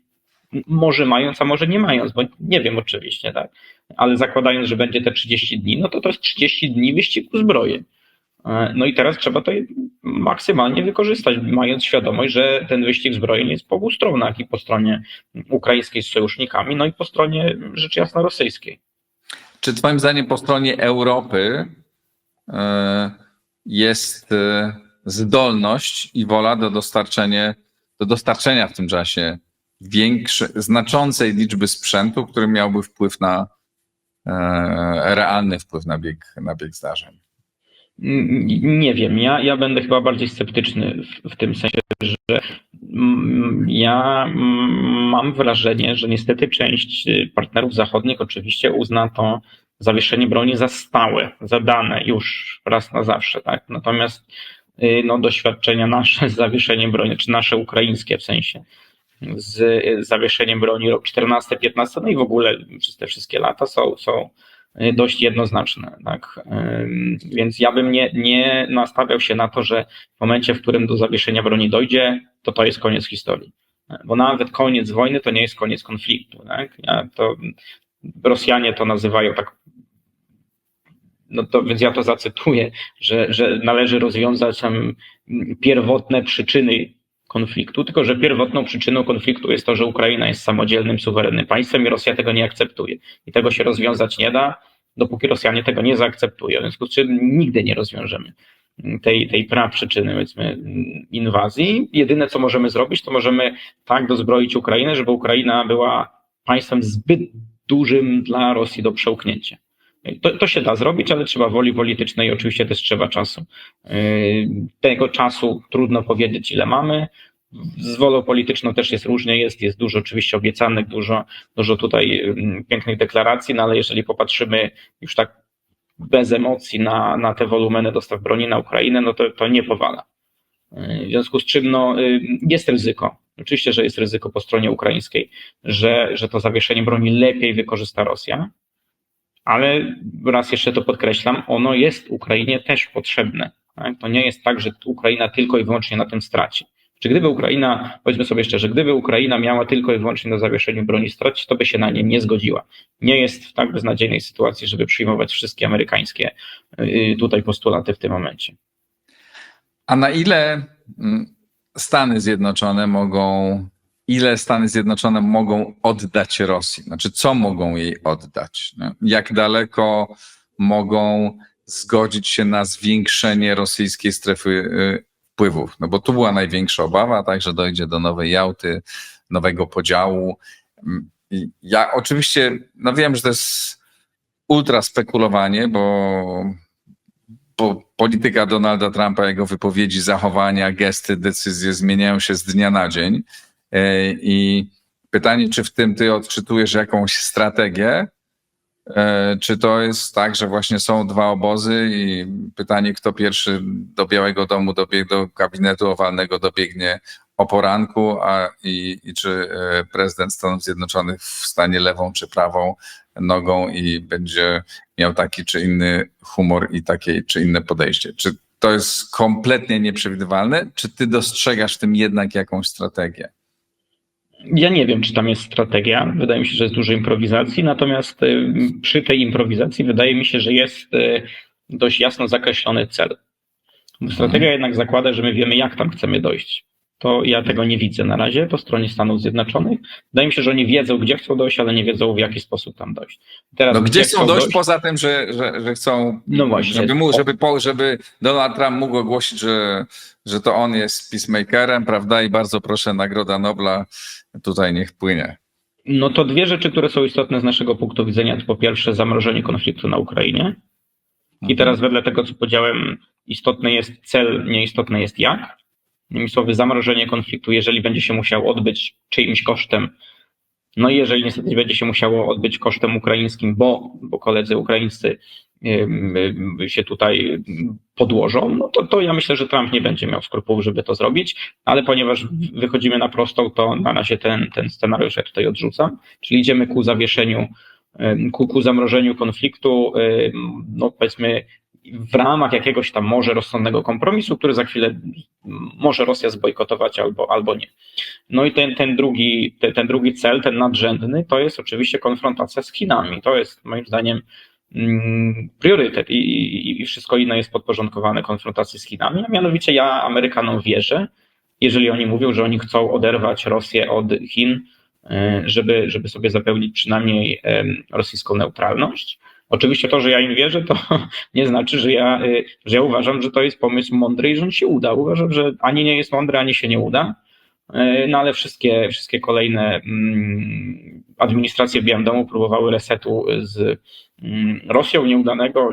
może mając, a może nie mając, bo nie wiem oczywiście, tak, ale zakładając, że będzie te 30 dni, no to jest 30 dni wyścigu zbrojeń. No i teraz trzeba to maksymalnie wykorzystać, mając świadomość, że ten wyścig zbrojeń jest po obu stronach, i po stronie ukraińskiej z sojusznikami, no i po stronie rzecz jasna rosyjskiej. Czy twoim zdaniem po stronie Europy jest zdolność i wola do dostarczenia w tym czasie znaczącej liczby sprzętu, który miałby wpływ na realny wpływ na bieg zdarzeń? Nie wiem, ja będę chyba bardziej sceptyczny w tym sensie, że ja mam wrażenie, że niestety część partnerów zachodnich oczywiście uzna to zawieszenie broni za stałe, za dane już raz na zawsze, tak? Natomiast no, doświadczenia nasze z zawieszeniem broni, czy nasze ukraińskie w sensie, z zawieszeniem broni rok 14-15, no i w ogóle przez te wszystkie lata są dość jednoznaczne, tak? Więc ja bym nie nastawiał się na to, że w momencie, w którym do zawieszenia broni dojdzie, to jest koniec historii. Bo nawet koniec wojny to nie jest koniec konfliktu, tak? Rosjanie to nazywają tak, no to więc ja to zacytuję, że należy rozwiązać tam pierwotne przyczyny konfliktu, tylko że pierwotną przyczyną konfliktu jest to, że Ukraina jest samodzielnym, suwerennym państwem i Rosja tego nie akceptuje. I tego się rozwiązać nie da, dopóki Rosjanie tego nie zaakceptują. W związku z czym nigdy nie rozwiążemy tej praprzyczyny, powiedzmy, inwazji. Jedyne, co możemy zrobić, to możemy tak dozbroić Ukrainę, żeby Ukraina była państwem zbyt dużym dla Rosji do przełknięcia. To się da zrobić, ale trzeba woli politycznej i oczywiście też trzeba czasu. Tego czasu trudno powiedzieć, ile mamy. Z wolą polityczną też jest różnie, jest dużo oczywiście obiecanek, dużo tutaj pięknych deklaracji, no ale jeżeli popatrzymy już tak bez emocji na te wolumeny dostaw broni na Ukrainę, no to nie powala. W związku z czym no, jest ryzyko. Oczywiście, że jest ryzyko po stronie ukraińskiej, że to zawieszenie broni lepiej wykorzysta Rosja. Ale raz jeszcze to podkreślam, ono jest Ukrainie też potrzebne. Tak? To nie jest tak, że Ukraina tylko i wyłącznie na tym straci. Czy gdyby Ukraina, powiedzmy sobie szczerze, gdyby Ukraina miała tylko i wyłącznie na zawieszeniu broni stracić, to by się na nie nie zgodziła. Nie jest w tak beznadziejnej sytuacji, żeby przyjmować wszystkie amerykańskie tutaj postulaty w tym momencie. A na ile Stany Zjednoczone mogą oddać Rosji? Znaczy, co mogą jej oddać? No? Jak daleko mogą zgodzić się na zwiększenie rosyjskiej strefy wpływów? No bo tu była największa obawa, tak, że dojdzie do nowej Jałty, nowego podziału. Ja oczywiście, no wiem, że to jest ultra spekulowanie, bo polityka Donalda Trumpa, jego wypowiedzi, zachowania, gesty, decyzje zmieniają się z dnia na dzień. I pytanie, czy w tym ty odczytujesz jakąś strategię, czy to jest tak, że właśnie są dwa obozy i pytanie, kto pierwszy do Białego Domu, do gabinetu owalnego dobiegnie o poranku, i czy prezydent Stanów Zjednoczonych wstanie lewą czy prawą nogą i będzie miał taki czy inny humor i takie czy inne podejście. Czy to jest kompletnie nieprzewidywalne, czy ty dostrzegasz w tym jednak jakąś strategię? Ja nie wiem, czy tam jest strategia. Wydaje mi się, że jest dużo improwizacji, natomiast przy tej improwizacji wydaje mi się, że jest dość jasno zakreślony cel. Strategia jednak zakłada, że my wiemy, jak tam chcemy dojść. to ja tego nie widzę na razie po stronie Stanów Zjednoczonych. Wydaje mi się, że oni wiedzą, gdzie chcą dojść, ale nie wiedzą, w jaki sposób tam dojść. Teraz, No gdzie chcą dojść poza tym, że chcą, no właśnie, żeby Donald Trump mógł ogłosić, że to on jest peacemakerem, prawda, i bardzo proszę, Nagroda Nobla tutaj niech płynie. No to dwie rzeczy, które są istotne z naszego punktu widzenia, to po pierwsze zamrożenie konfliktu na Ukrainie. I teraz wedle tego, co powiedziałem, istotny jest cel, nieistotne jest jak. Innymi słowy, zamrożenie konfliktu, jeżeli będzie się musiało odbyć czyimś kosztem, no i jeżeli niestety będzie się musiało odbyć kosztem ukraińskim, bo koledzy ukraińscy się tutaj podłożą, no to ja myślę, że Trump nie będzie miał skrupułów, żeby to zrobić, ale ponieważ wychodzimy na prostą, to na razie ten scenariusz ja tutaj odrzucam, czyli idziemy ku zawieszeniu, ku zamrożeniu konfliktu, no powiedzmy w ramach jakiegoś tam może rozsądnego kompromisu, który za chwilę może Rosja zbojkotować albo nie. No i ten drugi cel, ten nadrzędny, to jest oczywiście konfrontacja z Chinami. To jest moim zdaniem priorytet i wszystko inne jest podporządkowane konfrontacji z Chinami, a mianowicie ja Amerykanom wierzę, jeżeli oni mówią, że oni chcą oderwać Rosję od Chin, żeby sobie zapewnić przynajmniej rosyjską neutralność. Oczywiście to, że ja im wierzę, to nie znaczy, że ja uważam, że to jest pomysł mądry i że on się uda. Uważam, że ani nie jest mądry, ani się nie uda. No ale wszystkie kolejne administracje w Białym Domu próbowały resetu z Rosją nieudanego.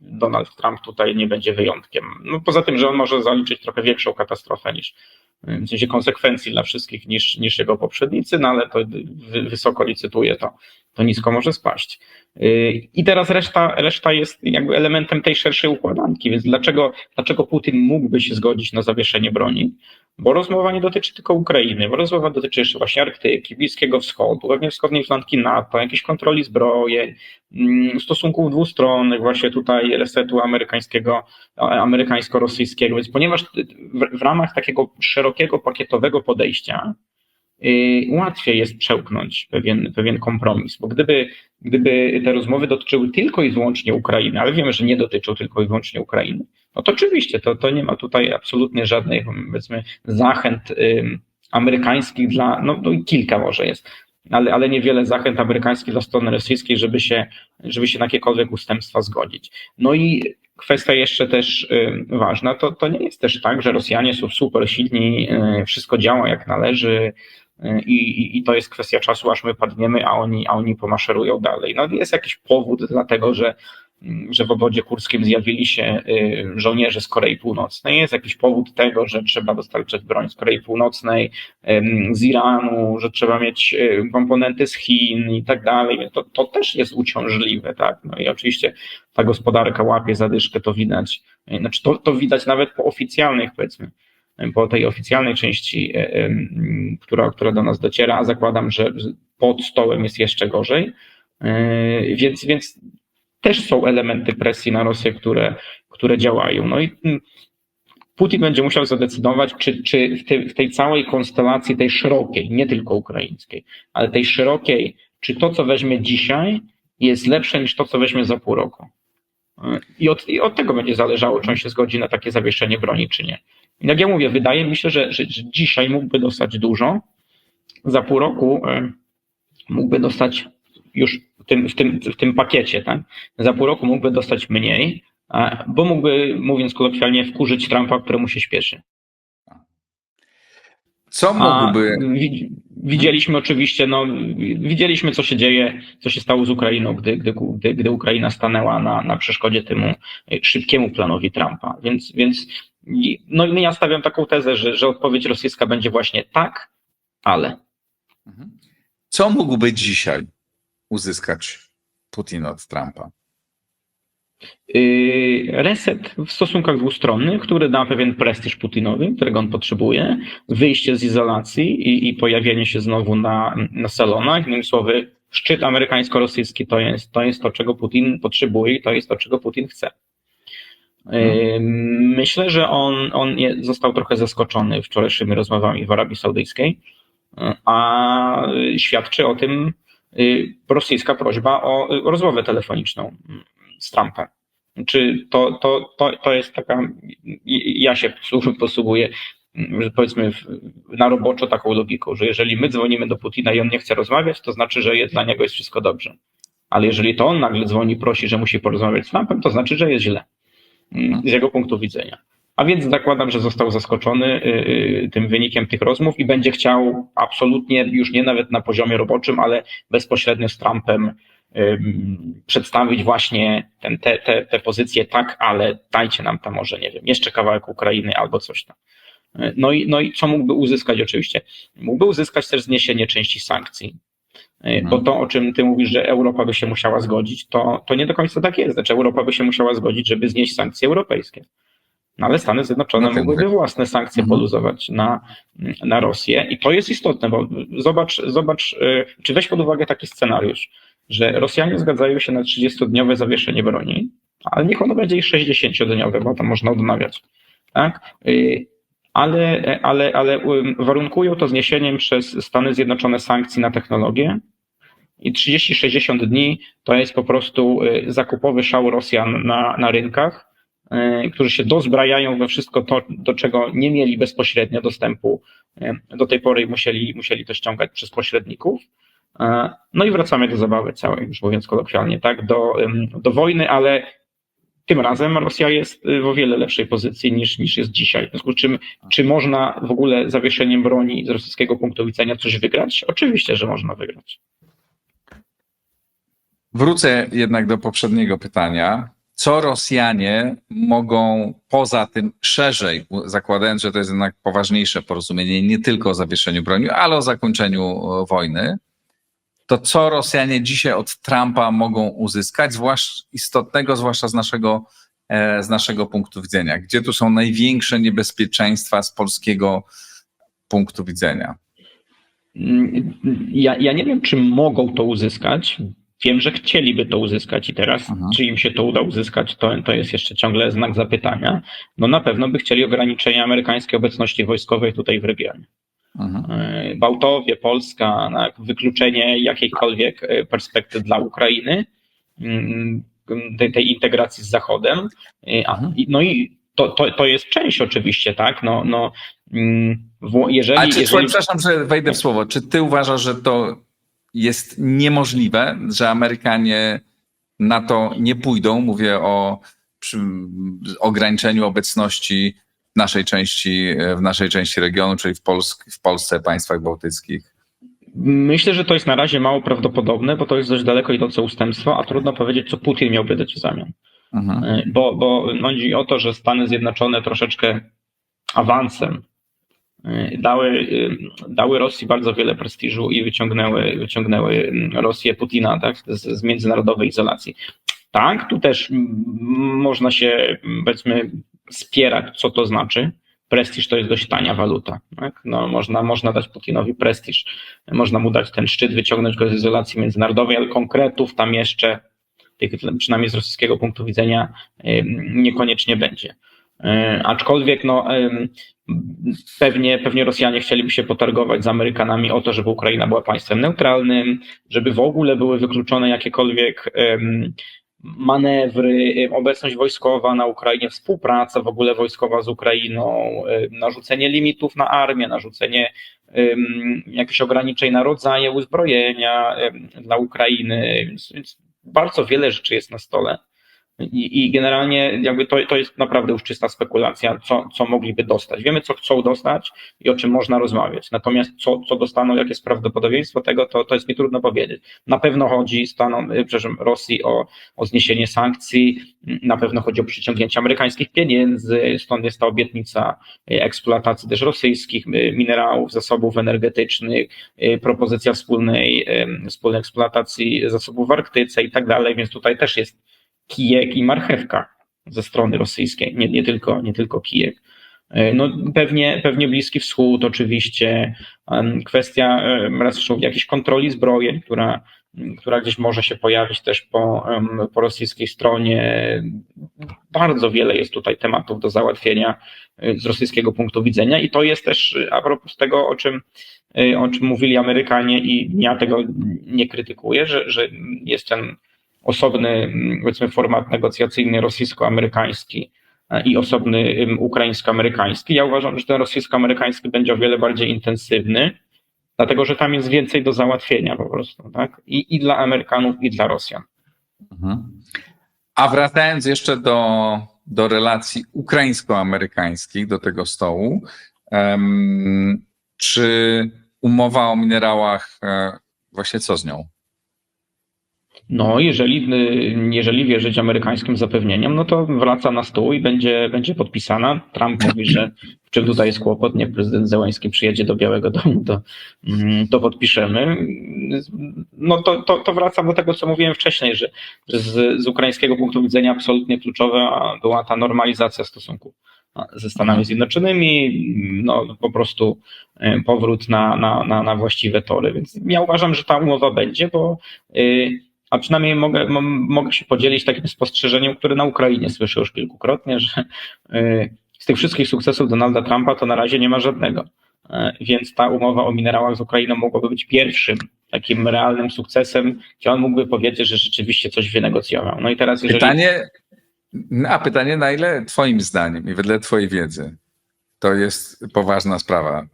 Donald Trump tutaj nie będzie wyjątkiem. No poza tym, że on może zaliczyć trochę większą katastrofę niż w sensie konsekwencji dla wszystkich niż jego poprzednicy, no ale to wysoko licytuje, to nisko może spaść. I teraz reszta jest jakby elementem tej szerszej układanki, więc dlaczego Putin mógłby się zgodzić na zawieszenie broni? Bo rozmowa nie dotyczy tylko Ukrainy, bo rozmowa dotyczy jeszcze właśnie Arktyki, Bliskiego Wschodu, pewnie wschodniej flanki NATO, jakiejś kontroli zbrojeń, stosunków dwustronnych, właśnie tutaj resetu amerykańsko-rosyjskiego. Więc ponieważ w ramach takiego szerokiego, pakietowego podejścia łatwiej jest przełknąć pewien kompromis, bo gdyby te rozmowy dotyczyły tylko i wyłącznie Ukrainy, ale wiemy, że nie dotyczą tylko i wyłącznie Ukrainy, no to oczywiście to nie ma tutaj absolutnie żadnych, powiedzmy, zachęt amerykańskich no kilka może jest, ale niewiele zachęt amerykańskich dla strony rosyjskiej, żeby się na jakiekolwiek ustępstwa zgodzić. No i kwestia jeszcze też ważna, to nie jest też tak, że Rosjanie są super silni, wszystko działa jak należy i to jest kwestia czasu, aż my padniemy, a oni pomaszerują dalej. No jest jakiś powód dlatego, że w obwodzie kurskim zjawili się żołnierze z Korei Północnej. Jest jakiś powód tego, że trzeba dostarczać broń z Korei Północnej, z Iranu, że trzeba mieć komponenty z Chin i tak dalej. To też jest uciążliwe, tak? No i oczywiście ta gospodarka łapie zadyszkę, to widać. Znaczy to widać nawet po oficjalnych, powiedzmy, po tej oficjalnej części, która do nas dociera, a zakładam, że pod stołem jest jeszcze gorzej. Więc też są elementy presji na Rosję, które działają. No i Putin będzie musiał zadecydować, czy w tej całej konstelacji, tej szerokiej, nie tylko ukraińskiej, ale tej szerokiej, czy to, co weźmie dzisiaj, jest lepsze niż to, co weźmie za pół roku. I od tego będzie zależało, czy on się zgodzi na takie zawieszenie broni, czy nie. Jak ja mówię, wydaje mi się, że dzisiaj mógłby dostać dużo, za pół roku mógłby dostać już w tym pakiecie, tak? Za pół roku mógłby dostać mniej, bo mógłby, mówiąc kolokwialnie, wkurzyć Trumpa, któremu się śpieszy. Co mógłby... Widzieliśmy oczywiście, widzieliśmy co się dzieje, co się stało z Ukrainą, gdy Ukraina stanęła na przeszkodzie temu szybkiemu planowi Trumpa. Więc ja stawiam taką tezę, że odpowiedź rosyjska będzie właśnie tak, ale. Co mógłby dzisiaj uzyskać Putin od Trumpa? Reset w stosunkach dwustronnych, który da pewien prestiż Putinowi, którego on potrzebuje, wyjście z izolacji i pojawienie się znowu na salonach. Innymi słowy, szczyt amerykańsko-rosyjski to jest to, czego Putin potrzebuje i to jest to, czego Putin chce. Myślę, że on został trochę zaskoczony wczorajszymi rozmowami w Arabii Saudyjskiej, a świadczy o tym rosyjska prośba o rozmowę telefoniczną z Trumpem. Czy to jest taka, ja się posługuję że powiedzmy na roboczo taką logiką, że jeżeli my dzwonimy do Putina i on nie chce rozmawiać, to znaczy, że dla niego jest wszystko dobrze. Ale jeżeli to on nagle dzwoni, prosi, że musi porozmawiać z Trumpem, to znaczy, że jest źle z jego punktu widzenia. A więc zakładam, że został zaskoczony tym wynikiem tych rozmów i będzie chciał absolutnie, już nie nawet na poziomie roboczym, ale bezpośrednio z Trumpem przedstawić właśnie te pozycje tak, ale dajcie nam tam może, nie wiem, jeszcze kawałek Ukrainy albo coś tam. No i co mógłby uzyskać oczywiście? Mógłby uzyskać też zniesienie części sankcji. Bo to, o czym ty mówisz, że Europa by się musiała zgodzić, to nie do końca tak jest. Znaczy Europa by się musiała zgodzić, żeby znieść sankcje europejskie. No ale Stany Zjednoczone mogłyby własne sankcje poluzować na Rosję i to jest istotne, bo zobacz, czy weź pod uwagę taki scenariusz, że Rosjanie zgadzają się na 30-dniowe zawieszenie broni, ale niech ono będzie i 60-dniowe, bo to można odnawiać. Tak? Ale warunkują to zniesieniem przez Stany Zjednoczone sankcji na technologię i 30-60 dni to jest po prostu zakupowy szał Rosjan na rynkach, którzy się dozbrajają we wszystko to, do czego nie mieli bezpośrednio dostępu do tej pory i musieli to ściągać przez pośredników. No i wracamy do zabawy całej, już mówiąc kolokwialnie, tak, do wojny, ale tym razem Rosja jest w o wiele lepszej pozycji niż jest dzisiaj. W związku z czym, czy można w ogóle zawieszeniem broni z rosyjskiego punktu widzenia coś wygrać? Oczywiście, że można wygrać. Wrócę jednak do poprzedniego pytania. Co Rosjanie mogą poza tym szerzej, zakładając, że to jest jednak poważniejsze porozumienie, nie tylko o zawieszeniu broni, ale o zakończeniu wojny, to co Rosjanie dzisiaj od Trumpa mogą uzyskać, zwłaszcza z naszego punktu widzenia? Gdzie tu są największe niebezpieczeństwa z polskiego punktu widzenia? Ja nie wiem, czy mogą to uzyskać. Wiem, że chcieliby to uzyskać i teraz, czy im się to uda uzyskać, to jest jeszcze ciągle znak zapytania. No na pewno by chcieli ograniczenia amerykańskiej obecności wojskowej tutaj w regionie. Bałtowie, Polska, wykluczenie jakiejkolwiek perspektyw dla Ukrainy, tej integracji z Zachodem. No i to jest część oczywiście, tak? Przepraszam, że wejdę w słowo. Czy ty uważasz, że to jest niemożliwe, że Amerykanie na to nie pójdą? Mówię o ograniczeniu obecności w naszej części regionu, czyli w Polsce, państwach bałtyckich. Myślę, że to jest na razie mało prawdopodobne, bo to jest dość daleko idące ustępstwo, a trudno powiedzieć, co Putin miałby dać w zamian. Bo chodzi o to, że Stany Zjednoczone troszeczkę awansem dały Rosji bardzo wiele prestiżu i wyciągnęły Rosję, Putina, tak, z międzynarodowej izolacji. Tak, tu też można się, powiedzmy, spierać, co to znaczy. Prestiż to jest dość tania waluta. Tak? No, można dać Putinowi prestiż, można mu dać ten szczyt, wyciągnąć go z izolacji międzynarodowej, ale konkretów tam jeszcze, przynajmniej z rosyjskiego punktu widzenia, niekoniecznie będzie. Aczkolwiek pewnie Rosjanie chcieliby się potargować z Amerykanami o to, żeby Ukraina była państwem neutralnym, żeby w ogóle były wykluczone jakiekolwiek manewry, obecność wojskowa na Ukrainie, współpraca w ogóle wojskowa z Ukrainą, narzucenie limitów na armię, narzucenie jakichś ograniczeń na rodzaje uzbrojenia dla Ukrainy, więc bardzo wiele rzeczy jest na stole. I generalnie jakby to jest naprawdę już czysta spekulacja, co mogliby dostać. Wiemy, co chcą dostać i o czym można rozmawiać. Natomiast co dostaną, jakie jest prawdopodobieństwo tego, to jest mi trudno powiedzieć. Na pewno chodzi Rosji o zniesienie sankcji, na pewno chodzi o przyciągnięcie amerykańskich pieniędzy, stąd jest ta obietnica eksploatacji też rosyjskich minerałów, zasobów energetycznych, propozycja wspólnej eksploatacji zasobów w Arktyce i tak dalej, więc tutaj też jest kijek i marchewka ze strony rosyjskiej, nie tylko kijek. No pewnie Bliski Wschód oczywiście, kwestia jakiejś kontroli zbrojeń, która gdzieś może się pojawić też po rosyjskiej stronie. Bardzo wiele jest tutaj tematów do załatwienia z rosyjskiego punktu widzenia i to jest też a propos tego, o czym mówili Amerykanie i ja tego nie krytykuję, że jest ten osobny, powiedzmy, format negocjacyjny rosyjsko-amerykański i osobny ukraińsko-amerykański. Ja uważam, że ten rosyjsko-amerykański będzie o wiele bardziej intensywny, dlatego że tam jest więcej do załatwienia po prostu, tak? I dla Amerykanów, i dla Rosjan. A wracając jeszcze do relacji ukraińsko-amerykańskich, do tego stołu, czy umowa o minerałach, właśnie co z nią? No, jeżeli wierzyć amerykańskim zapewnieniom, no to wraca na stół i będzie podpisana. Trump mówi, że w czym tutaj jest kłopot, niech prezydent Zełański przyjedzie do Białego Domu, to podpiszemy. No to wracam do tego, co mówiłem wcześniej, że z ukraińskiego punktu widzenia absolutnie kluczowa była ta normalizacja stosunków ze Stanami Zjednoczonymi, no po prostu powrót na właściwe tory. Więc ja uważam, że ta umowa będzie, bo a przynajmniej mogę się podzielić takim spostrzeżeniem, które na Ukrainie słyszę już kilkukrotnie, że z tych wszystkich sukcesów Donalda Trumpa to na razie nie ma żadnego. Więc ta umowa o minerałach z Ukrainą mogłaby być pierwszym takim realnym sukcesem, gdzie on mógłby powiedzieć, że rzeczywiście coś wynegocjował. No i teraz Pytanie, na ile twoim zdaniem i wedle twojej wiedzy to jest poważna sprawa.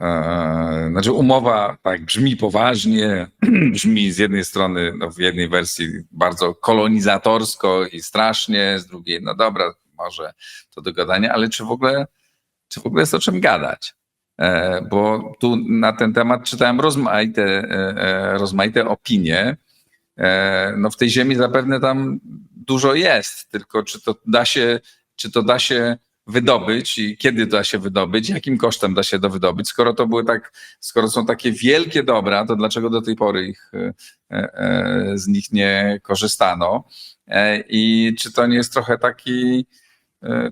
Znaczy umowa tak brzmi poważnie, brzmi z jednej strony, no w jednej wersji bardzo kolonizatorsko i strasznie, z drugiej, no dobra, może to do gadania, ale czy w ogóle jest o czym gadać? Bo tu na ten temat czytałem rozmaite opinie. No w tej ziemi zapewne tam dużo jest, tylko czy to da się wydobyć i kiedy da się wydobyć, jakim kosztem da się to wydobyć. Skoro są takie wielkie dobra, to dlaczego do tej pory z nich nie korzystano? I czy to nie jest trochę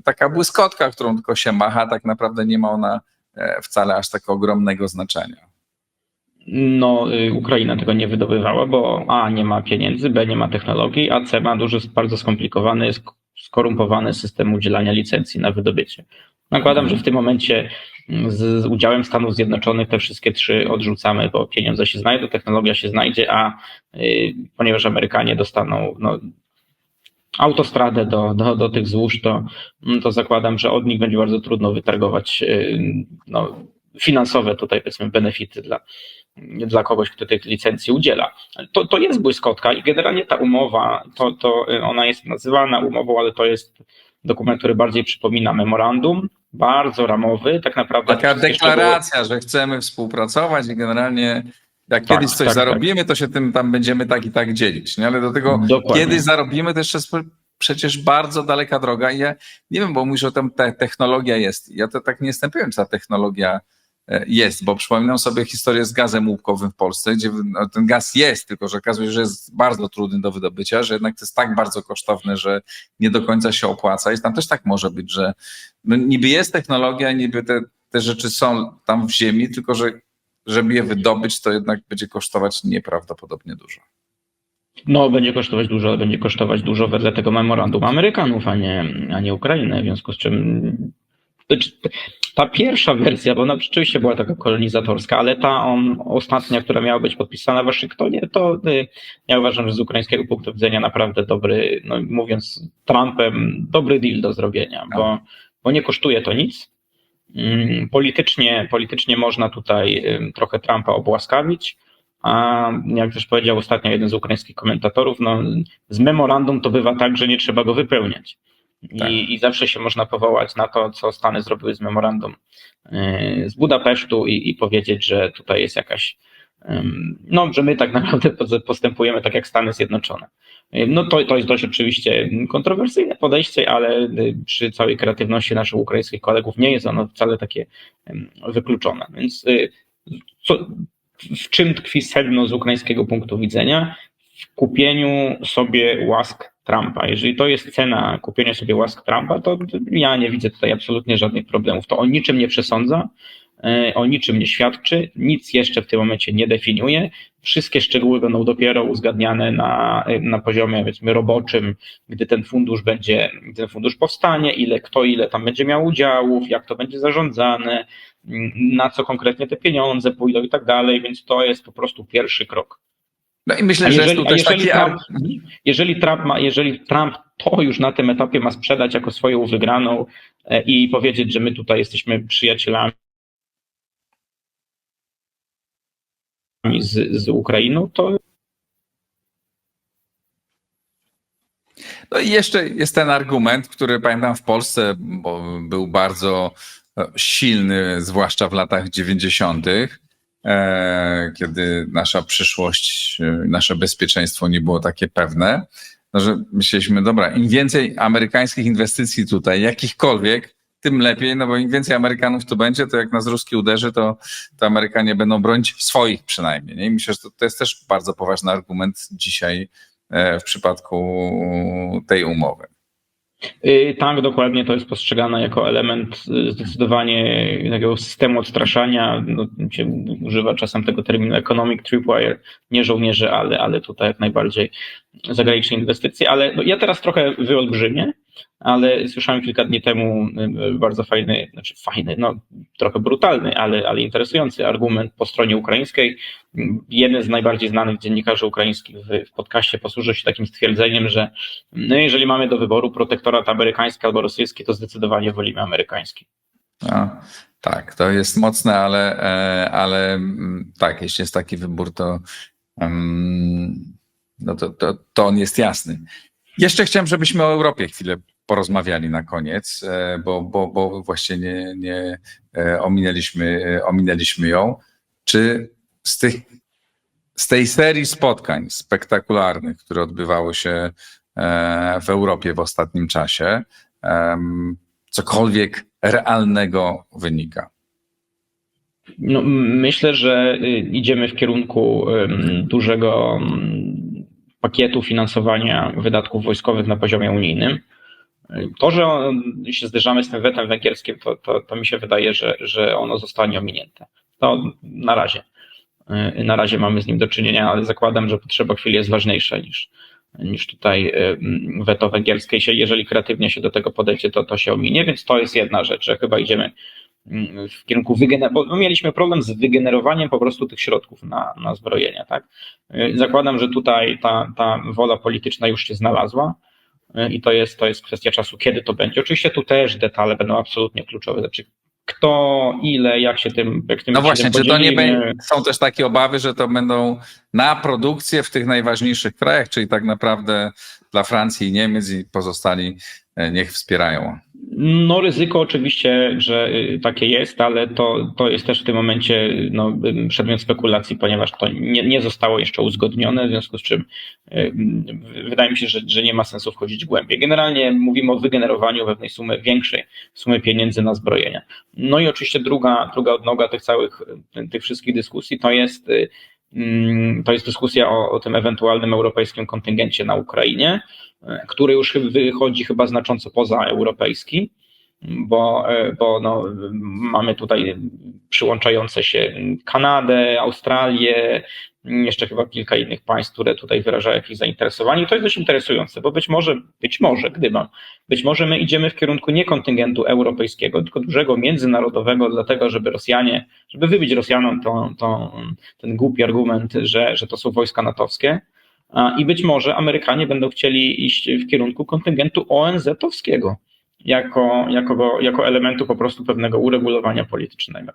taka błyskotka, którą tylko się macha, tak naprawdę nie ma ona wcale aż tak ogromnego znaczenia? No, Ukraina tego nie wydobywała, bo A, nie ma pieniędzy, B, nie ma technologii, a C, ma bardzo skomplikowany, skorumpowany system udzielania licencji na wydobycie. Nakładam, że w tym momencie z udziałem Stanów Zjednoczonych te wszystkie trzy odrzucamy, bo pieniądze się znajdą, technologia się znajdzie, a ponieważ Amerykanie dostaną autostradę do tych złóż, to zakładam, że od nich będzie bardzo trudno wytargować finansowe tutaj powiedzmy benefity dla kogoś, kto tych licencji udziela. To jest błyskotka i generalnie ta umowa, ona jest nazywana umową, ale to jest dokument, który bardziej przypomina memorandum, bardzo ramowy, tak naprawdę. Taka deklaracja, że chcemy współpracować i generalnie jak kiedyś coś zarobimy, to się tym tam będziemy tak i tak dzielić. Nie? Ale do tego, kiedy zarobimy, to jeszcze jest przecież bardzo daleka droga i ja nie wiem, bo mówisz, że tam ta technologia jest. Ja to tak nie jestem pewien, czy ta technologia jest, bo przypominam sobie historię z gazem łupkowym w Polsce, gdzie ten gaz jest, tylko że okazuje się, że jest bardzo trudny do wydobycia, że jednak to jest tak bardzo kosztowne, że nie do końca się opłaca. I tam też tak może być, że no niby jest technologia, niby te rzeczy są tam w ziemi, tylko że żeby je wydobyć, to jednak będzie kosztować nieprawdopodobnie dużo. No, będzie kosztować dużo, ale będzie kosztować dużo wedle tego memorandum Amerykanów, a nie Ukrainy, w związku z czym ta pierwsza wersja, bo ona rzeczywiście była taka kolonizatorska, ale ta ostatnia, która miała być podpisana w Waszyngtonie, to ja uważam, że z ukraińskiego punktu widzenia naprawdę dobry, no mówiąc Trumpem, dobry deal do zrobienia, bo nie kosztuje to nic. Politycznie można tutaj trochę Trumpa obłaskawić, a jak też powiedział ostatnio jeden z ukraińskich komentatorów, no z memorandum to bywa tak, że nie trzeba go wypełniać. I zawsze się można powołać na to, co Stany zrobiły z memorandum z Budapesztu i powiedzieć, że tutaj jest jakaś, no, że my tak naprawdę postępujemy tak jak Stany Zjednoczone. No to jest dość oczywiście kontrowersyjne podejście, ale przy całej kreatywności naszych ukraińskich kolegów nie jest ono wcale takie wykluczone. Więc w czym tkwi sedno z ukraińskiego punktu widzenia? W kupieniu sobie łask Trumpa. Jeżeli to jest cena kupienia sobie łask Trumpa, to ja nie widzę tutaj absolutnie żadnych problemów. To o niczym nie przesądza, o niczym nie świadczy, nic jeszcze w tym momencie nie definiuje. Wszystkie szczegóły będą dopiero uzgadniane na poziomie, powiedzmy, roboczym, gdy ten fundusz powstanie, ile tam będzie miał udziałów, jak to będzie zarządzane, na co konkretnie te pieniądze pójdą i tak dalej, więc to jest po prostu pierwszy krok. No i myślę, że jest tu też taki... Jeżeli Trump to już na tym etapie ma sprzedać jako swoją wygraną i powiedzieć, że my tutaj jesteśmy przyjacielami z Ukrainą, to No i jeszcze jest ten argument, który pamiętam w Polsce był bardzo silny, zwłaszcza w latach 90., kiedy nasza przyszłość, nasze bezpieczeństwo nie było takie pewne, no że myśleliśmy, dobra, im więcej amerykańskich inwestycji tutaj, jakichkolwiek, tym lepiej, no bo im więcej Amerykanów tu będzie, to jak nas Ruski uderzy, to Amerykanie będą bronić swoich przynajmniej. Nie? I myślę, że to jest też bardzo poważny argument dzisiaj w przypadku tej umowy. Tak, dokładnie, to jest postrzegane jako element zdecydowanie takiego systemu odstraszania. No, się używa czasem tego terminu economic tripwire, nie żołnierzy, ale tutaj jak najbardziej zagraniczne inwestycje. Ale no, ja teraz trochę wyolbrzymię, ale słyszałem kilka dni temu bardzo fajny, no trochę brutalny, ale interesujący argument po stronie ukraińskiej. Jeden z najbardziej znanych dziennikarzy ukraińskich w podcaście posłużył się takim stwierdzeniem, że no jeżeli mamy do wyboru protektorat amerykański albo rosyjski, to zdecydowanie wolimy amerykański. No, tak, to jest mocne, ale tak, jeśli jest taki wybór, no to on jest jasny. Jeszcze chciałem, żebyśmy o Europie chwilę porozmawiali na koniec, bo właśnie nie ominęliśmy ją. Czy z tej serii spotkań spektakularnych, które odbywały się w Europie w ostatnim czasie, cokolwiek realnego wynika? No, myślę, że idziemy w kierunku dużego pakietu finansowania wydatków wojskowych na poziomie unijnym. To, że się zderzamy z tym wetem węgierskim, to mi się wydaje, że ono zostanie ominięte. To na razie. Na razie mamy z nim do czynienia, ale zakładam, że potrzeba chwili jest ważniejsza niż tutaj weto węgierskie. Jeżeli kreatywnie się do tego podejdzie, to się ominie, więc to jest jedna rzecz, że chyba idziemy w kierunku bo mieliśmy problem z wygenerowaniem po prostu tych środków na zbrojenia, tak? Zakładam, że tutaj ta wola polityczna już się znalazła i to jest kwestia czasu, kiedy to będzie. Oczywiście tu też detale będą absolutnie kluczowe, znaczy kto, ile, jak tym No właśnie, czy to nie podzielimy. są też takie obawy, że to będą na produkcję w tych najważniejszych krajach, czyli tak naprawdę dla Francji i Niemiec i pozostali niech wspierają? No ryzyko oczywiście, że takie jest, ale to jest też w tym momencie przedmiot spekulacji, ponieważ to nie zostało jeszcze uzgodnione, w związku z czym wydaje mi się, że nie ma sensu wchodzić głębiej. Generalnie mówimy o wygenerowaniu pewnej większej sumy pieniędzy na zbrojenia. No i oczywiście druga odnoga tych wszystkich dyskusji to jest dyskusja o tym ewentualnym europejskim kontyngencie na Ukrainie, który już wychodzi chyba znacząco pozaeuropejski, bo mamy tutaj przyłączające się Kanadę, Australię, jeszcze chyba kilka innych państw, które tutaj wyrażają jakieś zainteresowanie. I to jest dość interesujące, bo być może my idziemy w kierunku nie kontyngentu europejskiego, tylko dużego międzynarodowego, dlatego żeby wybić Rosjanom ten głupi argument, że to są wojska natowskie. I być może Amerykanie będą chcieli iść w kierunku kontyngentu ONZ-owskiego jako elementu po prostu pewnego uregulowania politycznego.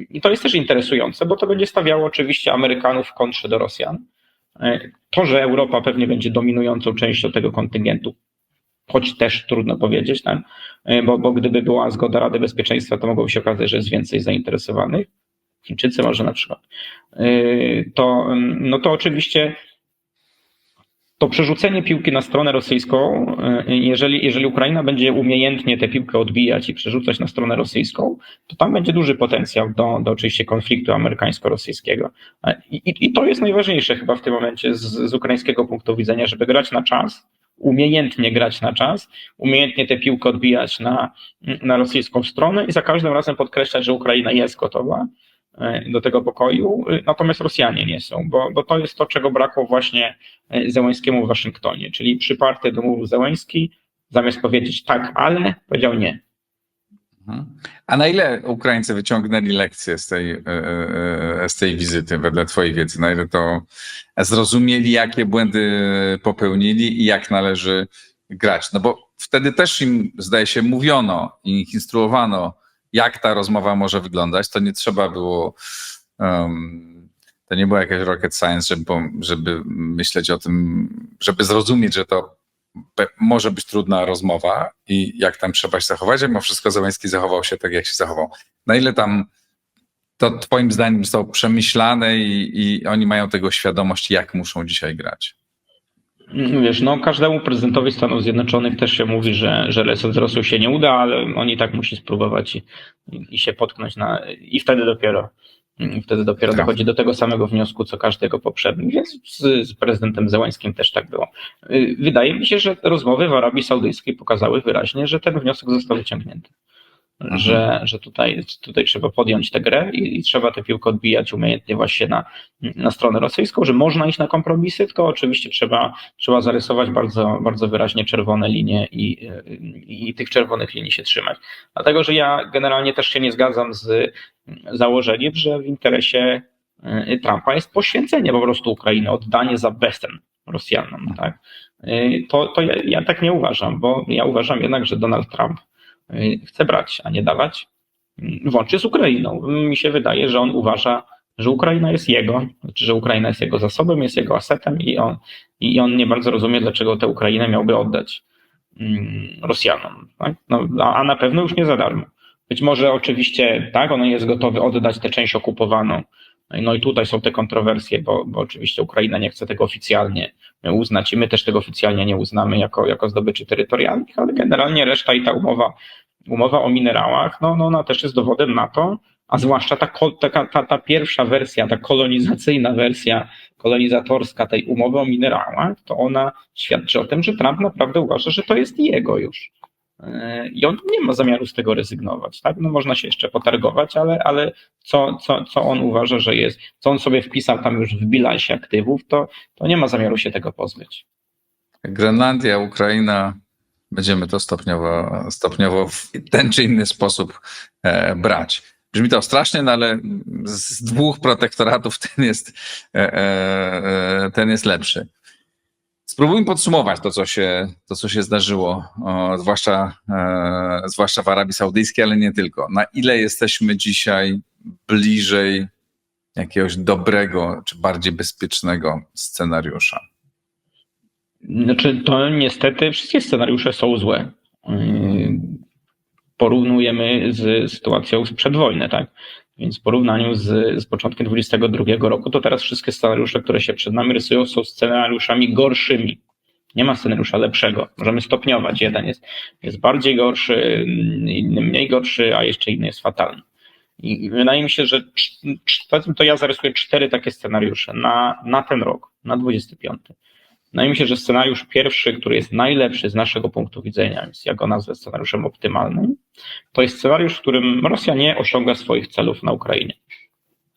I to jest też interesujące, bo to będzie stawiało oczywiście Amerykanów w kontrze do Rosjan. To, że Europa pewnie będzie dominującą częścią tego kontyngentu, choć też trudno powiedzieć, tak? Bo gdyby była zgoda Rady Bezpieczeństwa, to mogłoby się okazać, że jest więcej zainteresowanych. Chińczycy może na przykład. To oczywiście to przerzucenie piłki na stronę rosyjską, jeżeli Ukraina będzie umiejętnie tę piłkę odbijać i przerzucać na stronę rosyjską, to tam będzie duży potencjał do oczywiście konfliktu amerykańsko-rosyjskiego. I to jest najważniejsze chyba w tym momencie z ukraińskiego punktu widzenia, żeby grać na czas, umiejętnie grać na czas, umiejętnie tę piłkę odbijać na rosyjską stronę i za każdym razem podkreślać, że Ukraina jest gotowa do tego pokoju, natomiast Rosjanie nie są, bo to jest to, czego brakło właśnie Zełenskiemu w Waszyngtonie, czyli przyparty do muru Zełenski, zamiast powiedzieć tak, ale powiedział nie. A na ile Ukraińcy wyciągnęli lekcje z tej wizyty wedle twojej wiedzy? Na ile to zrozumieli, jakie błędy popełnili i jak należy grać. No bo wtedy też im, zdaje się, mówiono i ich instruowano, jak ta rozmowa może wyglądać. To nie trzeba było, to nie było jakieś rocket science, żeby myśleć o tym, żeby zrozumieć, że to może być trudna rozmowa i jak tam trzeba się zachować. Mimo wszystko Zełenski zachował się tak, jak się zachował. Na ile tam to twoim zdaniem zostało przemyślane i oni mają tego świadomość, jak muszą dzisiaj grać? Wiesz, no każdemu prezydentowi Stanów Zjednoczonych też się mówi, że reset z Rosją się nie uda, ale on i tak musi spróbować i się potknąć i wtedy dopiero dochodzi do tego samego wniosku, co każdego poprzedni, więc z prezydentem Zełenskim też tak było. Wydaje mi się, że rozmowy w Arabii Saudyjskiej pokazały wyraźnie, że ten wniosek został wyciągnięty. Że tutaj trzeba podjąć tę grę i trzeba tę piłkę odbijać umiejętnie właśnie na stronę rosyjską, że można iść na kompromisy, tylko oczywiście trzeba zarysować bardzo, bardzo wyraźnie czerwone linie i tych czerwonych linii się trzymać. Dlatego, że ja generalnie też się nie zgadzam z założeniem, że w interesie Trumpa jest poświęcenie po prostu Ukrainy, oddanie za bezcen Rosjanom. Tak? Ja tak nie uważam, bo ja uważam jednak, że Donald Trump chce brać, a nie dawać, włącznie z Ukrainą. Mi się wydaje, że on uważa, że Ukraina jest jego, że Ukraina jest jego zasobem, jest jego asetem i on nie bardzo rozumie, dlaczego tę Ukrainę miałby oddać Rosjanom. Tak? No, a na pewno już nie za darmo. Być może oczywiście tak, on jest gotowy oddać tę część okupowaną. No i tutaj są te kontrowersje, bo oczywiście Ukraina nie chce tego oficjalnie uznać i my też tego oficjalnie nie uznamy jako zdobyczy terytorialnych, ale generalnie reszta i ta umowa o minerałach, no ona też jest dowodem na to, a zwłaszcza ta pierwsza wersja, ta kolonizacyjna wersja, kolonizatorska tej umowy o minerałach, to ona świadczy o tym, że Trump naprawdę uważa, że to jest jego już. I on nie ma zamiaru z tego rezygnować. Tak? No można się jeszcze potargować, ale co on uważa, że jest, co on sobie wpisał tam już w bilansie aktywów, to nie ma zamiaru się tego pozbyć. Grenlandia, Ukraina, będziemy to stopniowo w ten czy inny sposób brać. Brzmi to strasznie, no ale z dwóch protektoratów ten jest lepszy. Spróbujmy podsumować to, co się zdarzyło, zwłaszcza w Arabii Saudyjskiej, ale nie tylko. Na ile jesteśmy dzisiaj bliżej jakiegoś dobrego czy bardziej bezpiecznego scenariusza? Znaczy, to niestety wszystkie scenariusze są złe. Porównujemy z sytuacją sprzed wojny, tak? Więc w porównaniu z początkiem 2022 roku, to teraz wszystkie scenariusze, które się przed nami rysują, są scenariuszami gorszymi. Nie ma scenariusza lepszego. Możemy stopniować. Jeden jest bardziej gorszy, inny mniej gorszy, a jeszcze inny jest fatalny. I wydaje mi się, że powiedzmy to ja zarysuję 4 takie scenariusze na ten rok, na 25. Wydaje mi się, że scenariusz pierwszy, który jest najlepszy z naszego punktu widzenia, więc ja go nazwę scenariuszem optymalnym, to jest scenariusz, w którym Rosja nie osiąga swoich celów na Ukrainie.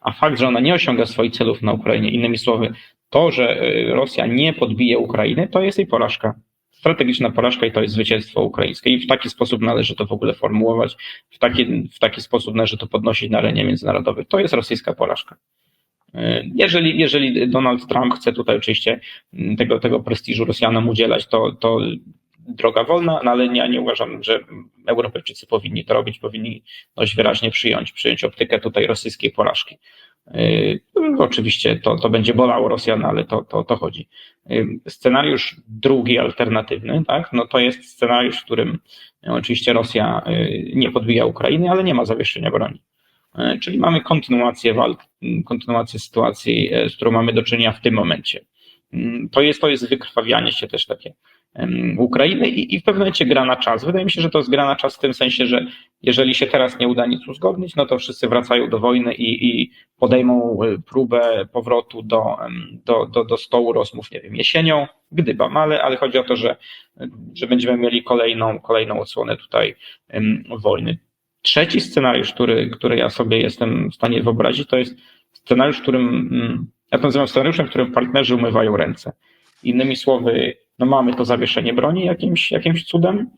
A fakt, że ona nie osiąga swoich celów na Ukrainie, innymi słowy, to, że Rosja nie podbije Ukrainy, to jest jej porażka. Strategiczna porażka i to jest zwycięstwo ukraińskie. I w taki sposób należy to w ogóle formułować, w taki sposób należy to podnosić na arenie międzynarodowej. To jest rosyjska porażka. Jeżeli Donald Trump chce tutaj oczywiście tego prestiżu Rosjanom udzielać, to droga wolna, no ale ja nie uważam, że Europejczycy powinni to robić, powinni dość wyraźnie przyjąć optykę tutaj rosyjskiej porażki. Oczywiście to będzie bolało Rosjan, ale to chodzi. Scenariusz drugi, alternatywny, tak? No to jest scenariusz, w którym oczywiście Rosja nie podbija Ukrainy, ale nie ma zawieszenia broni. Czyli mamy kontynuację walk, kontynuację sytuacji, z którą mamy do czynienia w tym momencie. To jest wykrwawianie się też takie Ukrainy i w pewnym momencie gra na czas. Wydaje mi się, że to jest gra na czas w tym sensie, że jeżeli się teraz nie uda nic uzgodnić, no to wszyscy wracają do wojny i podejmą próbę powrotu do stołu rozmów, nie wiem, jesienią, gdybam, ale chodzi o to, że będziemy mieli kolejną odsłonę tutaj wojny. Trzeci scenariusz, który ja sobie jestem w stanie wyobrazić, to jest scenariusz, ja to nazywam scenariuszem, w którym partnerzy umywają ręce. Innymi słowy, no mamy to zawieszenie broni jakimś cudem,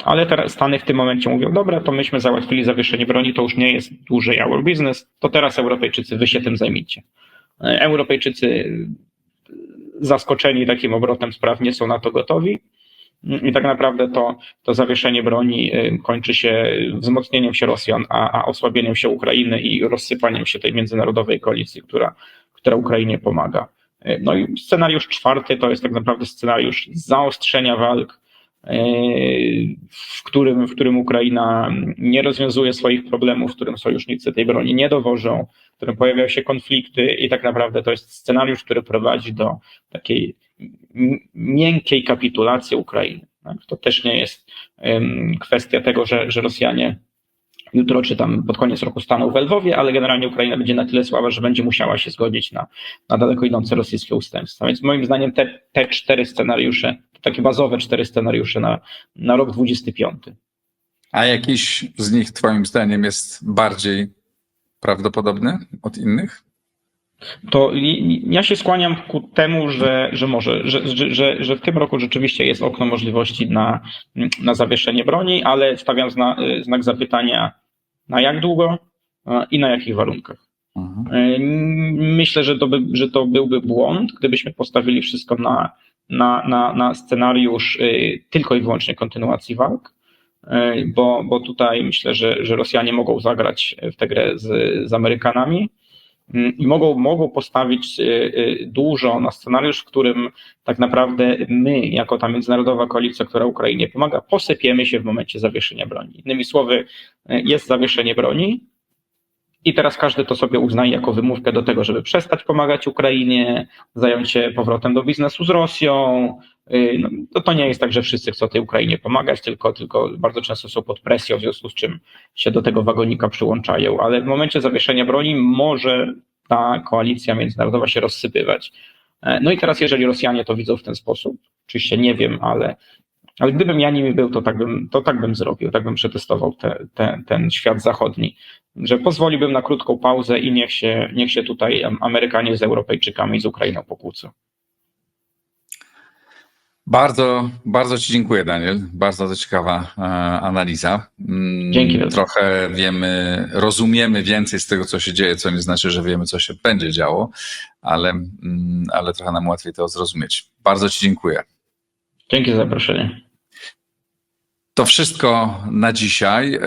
ale teraz Stany w tym momencie mówią, dobra, to myśmy załatwili zawieszenie broni, to już nie jest dłużej our business, to teraz Europejczycy, wy się tym zajmijcie. Europejczycy zaskoczeni takim obrotem spraw nie są na to gotowi. I tak naprawdę to zawieszenie broni kończy się wzmocnieniem się Rosjan, a osłabieniem się Ukrainy i rozsypaniem się tej międzynarodowej koalicji, która Ukrainie pomaga. No i scenariusz czwarty to jest tak naprawdę scenariusz zaostrzenia walk, w którym Ukraina nie rozwiązuje swoich problemów, w którym sojusznicy tej broni nie dowożą, w którym pojawiają się konflikty i tak naprawdę to jest scenariusz, który prowadzi do takiej miękkiej kapitulacji Ukrainy. Tak? To też nie jest kwestia tego, że Rosjanie jutro czy tam pod koniec roku staną w Lwowie, ale generalnie Ukraina będzie na tyle słaba, że będzie musiała się zgodzić na daleko idące rosyjskie ustępstwa. Więc moim zdaniem te 4 scenariusze, takie bazowe 4 scenariusze na rok 25. A jakiś z nich twoim zdaniem jest bardziej prawdopodobny od innych? To ja się skłaniam ku temu, że może, że w tym roku rzeczywiście jest okno możliwości na zawieszenie broni, ale stawiam znak zapytania na jak długo i na jakich warunkach. Myślę, że to byłby błąd, gdybyśmy postawili wszystko na scenariusz tylko i wyłącznie kontynuacji walk, bo tutaj myślę, że Rosjanie mogą zagrać w tę grę z Amerykanami i mogą postawić dużo na scenariusz, w którym tak naprawdę my, jako ta międzynarodowa koalicja, która Ukrainie pomaga, posypiemy się w momencie zawieszenia broni. Innymi słowy, jest zawieszenie broni i teraz każdy to sobie uznaje jako wymówkę do tego, żeby przestać pomagać Ukrainie, zająć się powrotem do biznesu z Rosją. No, to nie jest tak, że wszyscy chcą tej Ukrainie pomagać, tylko bardzo często są pod presją, w związku z czym się do tego wagonika przyłączają, ale w momencie zawieszenia broni może ta koalicja międzynarodowa się rozsypywać. No i teraz, jeżeli Rosjanie to widzą w ten sposób, oczywiście nie wiem, ale gdybym ja nimi był, to tak bym zrobił, tak bym przetestował ten świat zachodni, że pozwoliłbym na krótką pauzę i niech się tutaj Amerykanie z Europejczykami, z Ukrainą pokłócą. Bardzo, bardzo ci dziękuję, Daniel. Bardzo to ciekawa analiza. Dzięki wielkie. Trochę rozumiemy więcej z tego, co się dzieje, co nie znaczy, że wiemy, co się będzie działo, ale trochę nam łatwiej to zrozumieć. Bardzo ci dziękuję. Dzięki za zaproszenie. To wszystko na dzisiaj.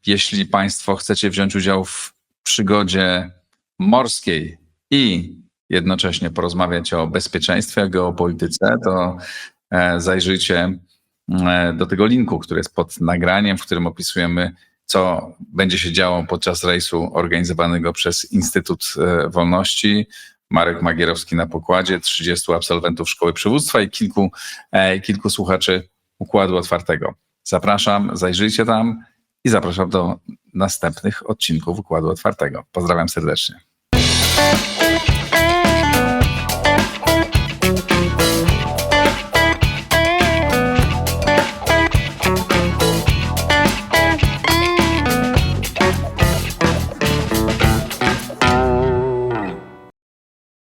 Jeśli Państwo chcecie wziąć udział w przygodzie morskiej i jednocześnie porozmawiać o bezpieczeństwie, geopolityce, to zajrzyjcie do tego linku, który jest pod nagraniem, w którym opisujemy, co będzie się działo podczas rejsu organizowanego przez Instytut Wolności. Marek Magierowski na pokładzie, 30 absolwentów Szkoły Przywództwa i kilku słuchaczy Układu Otwartego. Zapraszam, zajrzyjcie tam i zapraszam do następnych odcinków Układu Otwartego. Pozdrawiam serdecznie.